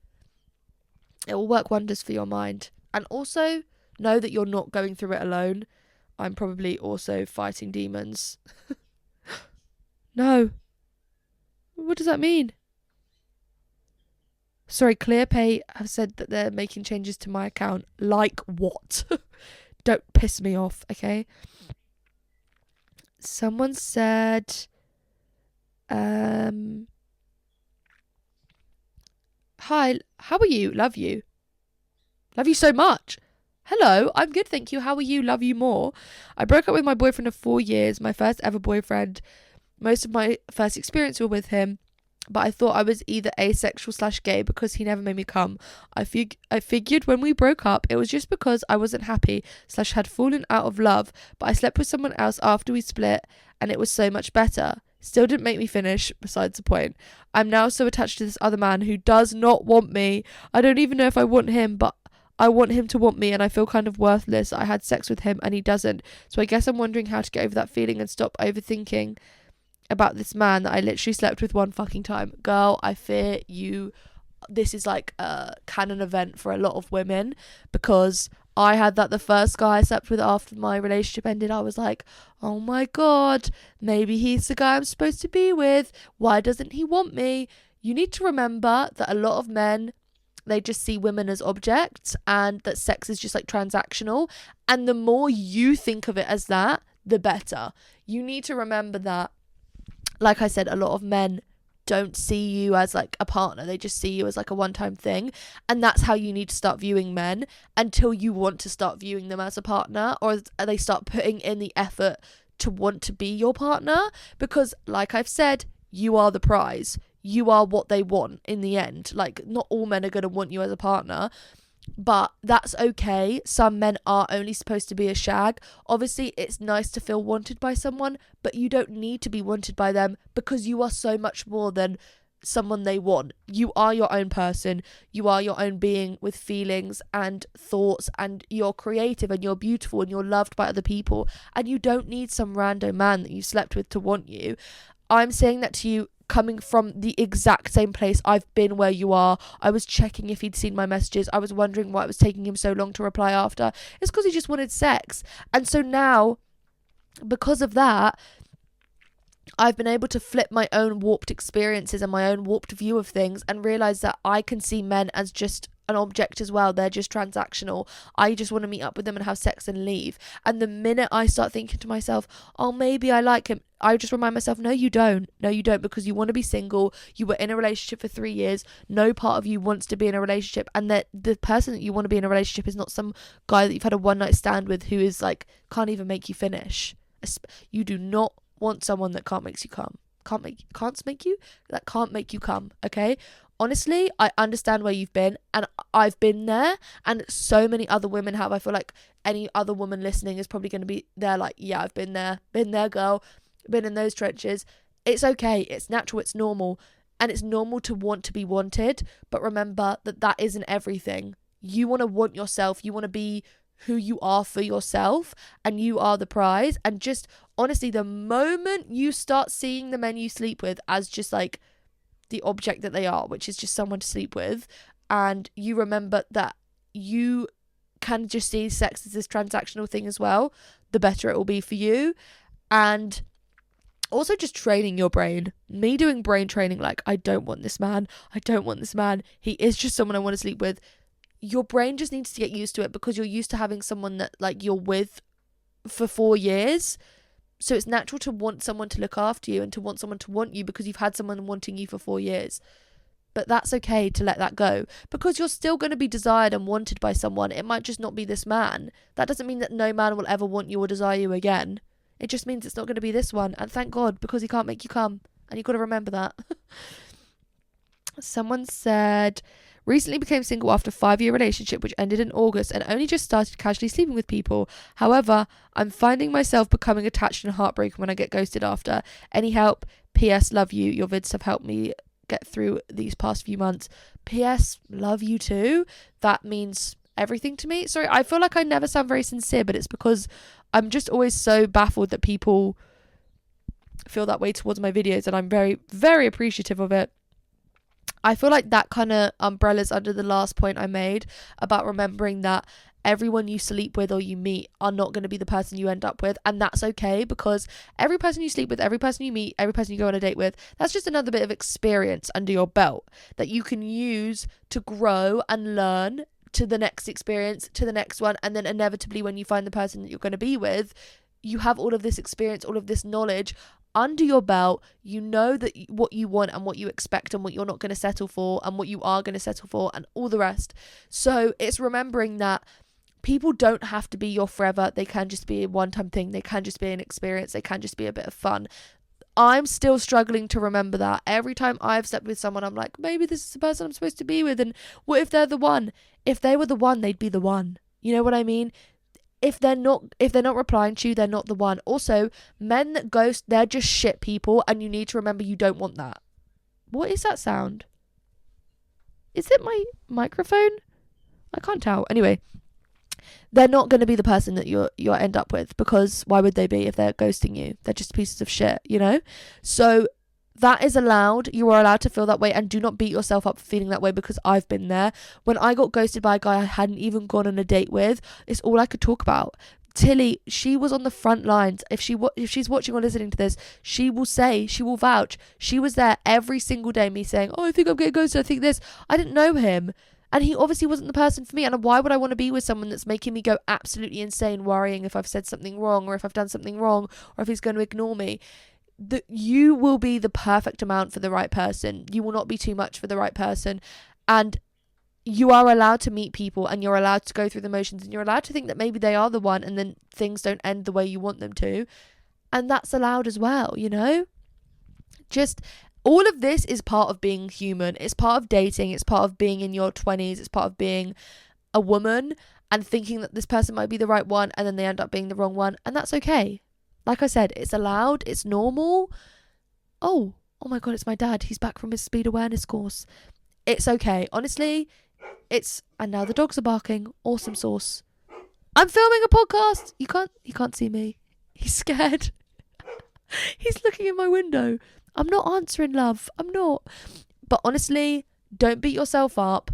A: It will work wonders for your mind. And also, know that you're not going through it alone. I'm probably also fighting demons. No. What does that mean? Sorry, ClearPay have said that they're making changes to my account. Like what? Don't piss me off, okay? Someone said... Hi, how are you? Love you. Love you so much. Hello, I'm good, thank you. How are you? Love you more. I broke up with my boyfriend of 4 years, my first ever boyfriend. Most of my first experience were with him, but I thought I was either asexual/gay because he never made me come. I figured when we broke up, it was just because I wasn't happy/had fallen out of love, but I slept with someone else after we split, and it was so much better. Still didn't make me finish, besides the point. I'm now so attached to this other man who does not want me. I don't even know if I want him, but I want him to want me, and I feel kind of worthless. I had sex with him and he doesn't. So I guess I'm wondering how to get over that feeling and stop overthinking about this man that I literally slept with one fucking time. Girl, I fear you. This is like a canon event for a lot of women, because I had that the first guy I slept with after my relationship ended. I was like, oh my God, maybe he's the guy I'm supposed to be with. Why doesn't he want me? You need to remember that a lot of men, they just see women as objects and that sex is just like transactional. And the more you think of it as that, the better. You need to remember that, like I said, a lot of men don't see you as like a partner. They just see you as like a one-time thing. And that's how you need to start viewing men until you want to start viewing them as a partner, or they start putting in the effort to want to be your partner. Because like I've said, you are the prize. You are what they want in the end. Like, not all men are going to want you as a partner, but that's okay. Some men are only supposed to be a shag. Obviously, it's nice to feel wanted by someone, but you don't need to be wanted by them, because you are so much more than someone they want. You are your own person. You are your own being with feelings and thoughts, and you're creative and you're beautiful and you're loved by other people, and you don't need some random man that you slept with to want you. I'm saying that to you coming from the exact same place. I've been where you are. I was checking if he'd seen my messages. I was wondering why it was taking him so long to reply after. It's because he just wanted sex. And so now, because of that, I've been able to flip my own warped experiences and my own warped view of things and realize that I can see men as just an object as well. They're just transactional. I just want to meet up with them and have sex and leave. And the minute I start thinking to myself, oh, maybe I like him, I just remind myself, no, you don't. No, you don't, because you want to be single. You were in a relationship for 3 years. No part of you wants to be in a relationship. And that the person that you want to be in a relationship is not some guy that you've had a one night stand with who is like, can't even make you finish. You do not want someone that can't make you come. Can't make you come, okay? Honestly, I understand where you've been, and I've been there, and so many other women have. I feel like any other woman listening is probably going to be there like, yeah, I've been there, girl, been in those trenches. It's okay, it's natural, it's normal, and it's normal to want to be wanted, but remember that that isn't everything. you want to want yourself, you want to be who you are for yourself, and you are the prize. And just honestly, the moment you start seeing the men you sleep with as just like the object that they are, which is just someone to sleep with, and you remember that you can just see sex as this transactional thing as well, the better it will be for you. And also just training your brain. Me doing brain training, like, I don't want this man. He is just someone I want to sleep with. Your brain just needs to get used to it, because you're used to having someone that like you're with for 4 years. So it's natural to want someone to look after you and to want someone to want you, because you've had someone wanting you for 4 years. But that's okay to let that go, because you're still going to be desired and wanted by someone. It might just not be this man. That doesn't mean that no man will ever want you or desire you again. It just means it's not going to be this one. And thank God, because he can't make you come. And you've got to remember that. Someone said, recently became single after a 5-year relationship which ended in August, and only just started casually sleeping with people. However, I'm finding myself becoming attached and heartbroken when I get ghosted after. Any help? PS, love you. Your vids have helped me get through these past few months. PS, love you too. That means everything to me. Sorry, I feel like I never sound very sincere, but it's because I'm just always so baffled that people feel that way towards my videos, and I'm very, very appreciative of it. I feel like that kind of umbrellas under the last point I made about remembering that everyone you sleep with or you meet are not going to be the person you end up with, and that's okay, because every person you sleep with, every person you meet, every person you go on a date with, that's just another bit of experience under your belt that you can use to grow and learn to the next experience, to the next one, and then inevitably when you find the person that you're going to be with, you have all of this experience, all of this knowledge under your belt. You know that what you want and what you expect and what you're not going to settle for and what you are going to settle for and all the rest. So it's remembering that people don't have to be your forever. They can just be a one-time thing. They can just be an experience. They can just be a bit of fun. I'm still struggling to remember that. Every time I've slept with someone, I'm like, maybe this is the person I'm supposed to be with, and what if they're the one? If they were the one, they'd be the one. You know what I mean? If they're not replying to you, they're not the one. Also, men that ghost, they're just shit people, and you need to remember you don't want that. What is that sound? Is it my microphone? I can't tell. Anyway, they're not going to be the person that you'll end up with, because why would they be if they're ghosting you? They're just pieces of shit, you know? So that is allowed. You are allowed to feel that way, and do not beat yourself up for feeling that way, because I've been there. When I got ghosted by a guy I hadn't even gone on a date with, it's all I could talk about. Tilly, she was on the front lines. If she's watching or listening to this, she will vouch. She was there every single day, me saying, oh, I think I'm getting ghosted, I think this. I didn't know him. And he obviously wasn't the person for me. And why would I want to be with someone that's making me go absolutely insane, worrying if I've said something wrong, or if I've done something wrong, or if he's going to ignore me? That you will be the perfect amount for the right person. You will not be too much for the right person. And you are allowed to meet people, and you're allowed to go through the motions, and you're allowed to think that maybe they are the one, and then things don't end the way you want them to. And that's allowed as well, you know? Just all of this is part of being human. It's part of dating. It's part of being in your 20s. It's part of being a woman and thinking that this person might be the right one, and then they end up being the wrong one. And that's okay. Like I said, it's allowed. It's normal. Oh my God, it's my dad. He's back from his speed awareness course. It's okay. Honestly, and now the dogs are barking. Awesome sauce. I'm filming a podcast. You can't see me. He's scared. He's looking in my window. I'm not answering, love. I'm not. But honestly, don't beat yourself up.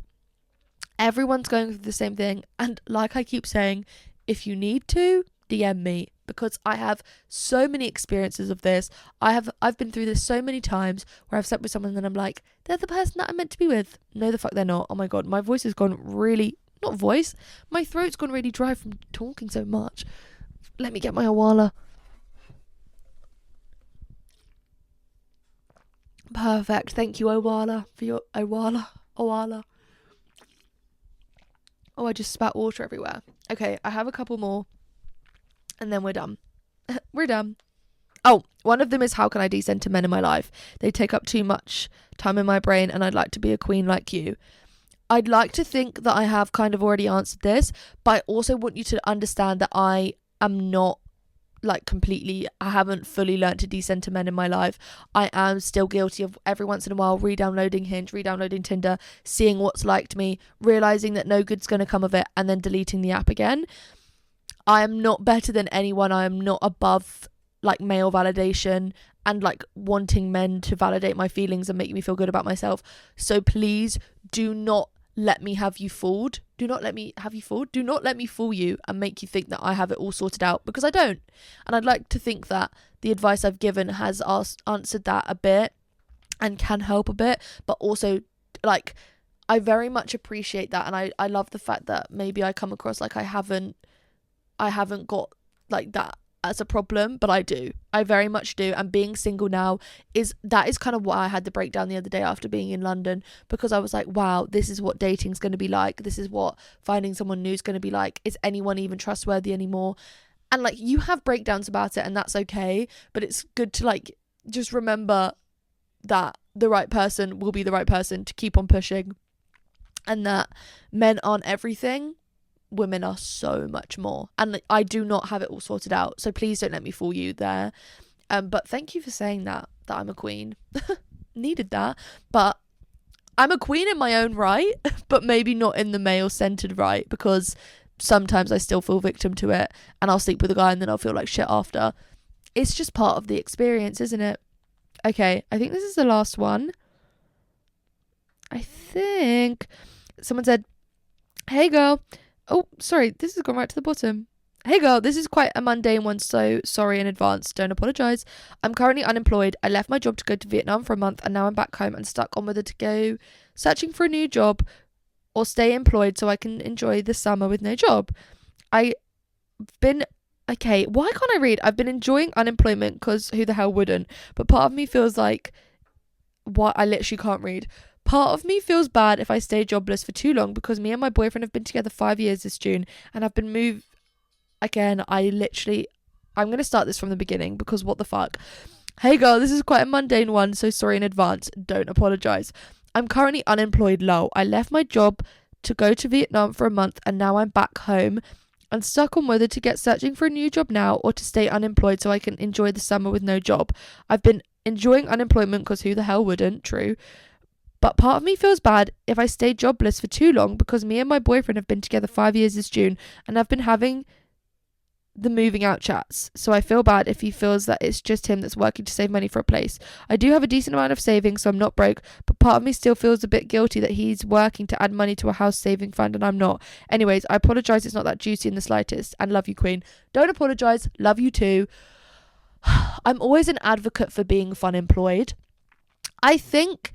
A: Everyone's going through the same thing. And like I keep saying, if you need to, DM me, because I have so many experiences of this. I've been through this so many times where I've slept with someone and I'm like, they're the person that I'm meant to be with. No, the fuck they're not. Oh my God, my voice has gone really, my throat's gone really dry from talking so much. Let me get my Awala. Perfect. Thank you, Awala, for your Awala. Oh, I just spat water everywhere. Okay, I have a couple more, and then we're done. We're done. Oh, one of them is, how can I decenter men in my life? They take up too much time in my brain, and I'd like to be a queen like you. I'd like to think that I have kind of already answered this, but I also want you to understand that I am not like completely, I haven't fully learnt to decenter men in my life. I am still guilty of every once in a while re-downloading Hinge, re-downloading Tinder, seeing what's liked me, realizing that no good's going to come of it, and then deleting the app again. I am not better than anyone. I am not above like male validation and like wanting men to validate my feelings and make me feel good about myself. So please do not let me have you fooled. Do not let me have you fooled. Do not let me fool you and make you think that I have it all sorted out, because I don't. And I'd like to think that the advice I've given has answered that a bit and can help a bit, but also like I very much appreciate that, and I love the fact that maybe I come across like I haven't got like that as a problem, but I do. I very much do. And being single now is kind of why I had the breakdown the other day after being in London, because I was like, wow, this is what dating's going to be like. This is what finding someone new is going to be like. Is anyone even trustworthy anymore? And like, you have breakdowns about it, and that's okay, but it's good to like just remember that the right person will be the right person to keep on pushing, and that men aren't everything. Women are so much more, and I do not have it all sorted out, so please don't let me fool you there. But thank you for saying that I'm a queen. Needed that. But I'm a queen in my own right, but maybe not in the male-centered right, because sometimes I still feel victim to it, and I'll sleep with a guy and then I'll feel like shit after. It's just part of the experience, isn't it? Okay, I think this is the last one. I think someone said, hey girl, oh, sorry, this has gone right to the bottom. Hey girl, this is quite a mundane one, so sorry in advance. Don't apologise. I'm currently unemployed. I left my job to go to Vietnam for a month, and now I'm back home and stuck on whether to go searching for a new job or stay employed so I can enjoy the summer with no job. Why can't I read? I've been enjoying unemployment because who the hell wouldn't? But part of me feels like, I literally can't read. Part of me feels bad if I stay jobless for too long, because me and my boyfriend have been together 5 years this June, and I've been moved again. I'm going to start this from the beginning, because what the fuck. Hey girl, this is quite a mundane one, so sorry in advance. Don't apologise. I'm currently unemployed, lol. I left my job to go to Vietnam for a month, and now I'm back home and stuck on whether to get searching for a new job now or to stay unemployed so I can enjoy the summer with no job. I've been enjoying unemployment because who the hell wouldn't? True. But part of me feels bad if I stay jobless for too long, because me and my boyfriend have been together 5 years this June, and I've been having the moving out chats. So I feel bad if he feels that it's just him that's working to save money for a place. I do have a decent amount of savings, so I'm not broke, but part of me still feels a bit guilty that he's working to add money to a house saving fund and I'm not. Anyways, I apologise, it's not that juicy in the slightest, and love you, queen. Don't apologise, love you too. I'm always an advocate for being fun employed. I think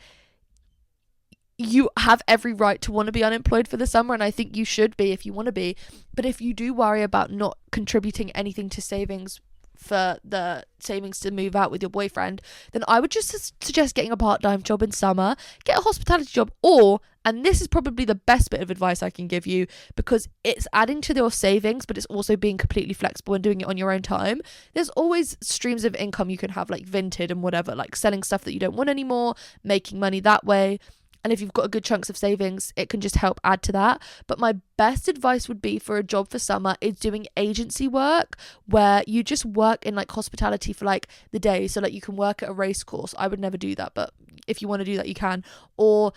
A: you have every right to want to be unemployed for the summer, and I think you should be if you want to be. But if you do worry about not contributing anything to savings for the savings to move out with your boyfriend, then I would just suggest getting a part-time job in summer, get a hospitality job, or, and this is probably the best bit of advice I can give you, because it's adding to your savings, but it's also being completely flexible and doing it on your own time. There's always streams of income you can have, like Vinted and whatever, like selling stuff that you don't want anymore, making money that way. And if you've got a good chunks of savings, it can just help add to that. But my best advice would be for a job for summer is doing agency work, where you just work in like hospitality for like the day. So like you can work at a race course. I would never do that, but if you want to do that, you can. Or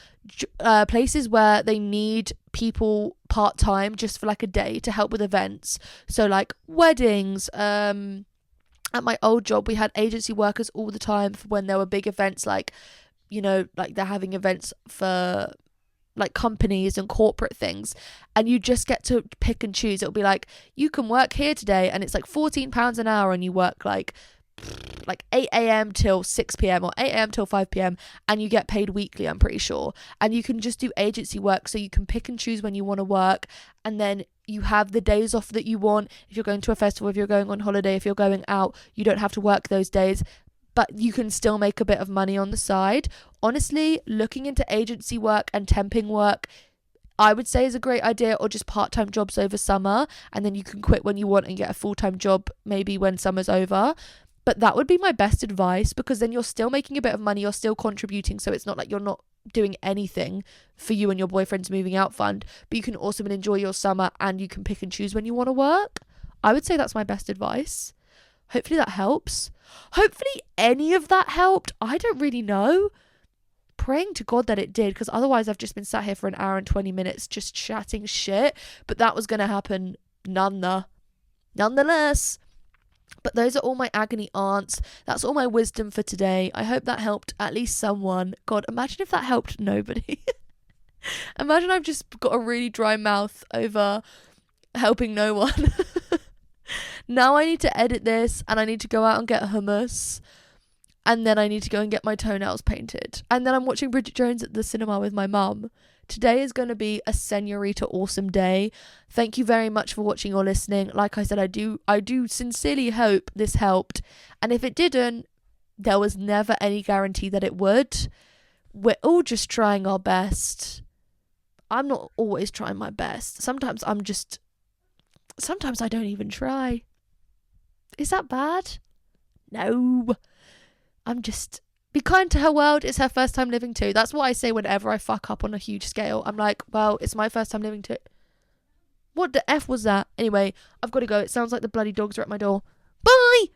A: places where they need people part-time just for like a day to help with events. So like weddings. At my old job, we had agency workers all the time for when there were big events, like, you know, like they're having events for like companies and corporate things, and you just get to pick and choose. It'll be like, you can work here today and it's like £14 an hour, and you work like 8 a.m. till 6 p.m. or 8 a.m. till 5 p.m. and you get paid weekly, I'm pretty sure. And you can just do agency work, so you can pick and choose when you want to work, and then you have the days off that you want. If you're going to a festival, if you're going on holiday, if you're going out, you don't have to work those days, but you can still make a bit of money on the side. Honestly, looking into agency work and temping work, I would say is a great idea, or just part-time jobs over summer, and then you can quit when you want and get a full-time job maybe when summer's over. But that would be my best advice, because then you're still making a bit of money, you're still contributing, so it's not like you're not doing anything for you and your boyfriend's moving out fund, but you can also enjoy your summer and you can pick and choose when you want to work. I would say that's my best advice. Hopefully that helps. Hopefully any of that helped. I don't really know. Praying to God that it did, because otherwise I've just been sat here for an hour and 20 minutes just chatting shit. But that was going to happen nonetheless. But those are all my agony aunts. That's all my wisdom for today. I hope that helped at least someone. God, imagine if that helped nobody. Imagine I've just got a really dry mouth over helping no one. Now I need to edit this, and I need to go out and get hummus, and then I need to go and get my toenails painted, and then I'm watching Bridget Jones at the cinema with my mum. Today is going to be a senorita awesome day. Thank you very much for watching or listening. Like I said, I do sincerely hope this helped, and if it didn't, there was never any guarantee that it would. We're all just trying our best. I'm not always trying my best. Sometimes I don't even try. Is that bad? No. Be kind to her world. It's her first time living too. That's what I say whenever I fuck up on a huge scale. I'm like, well, it's my first time living too. What the F was that? Anyway, I've got to go. It sounds like the bloody dogs are at my door. Bye!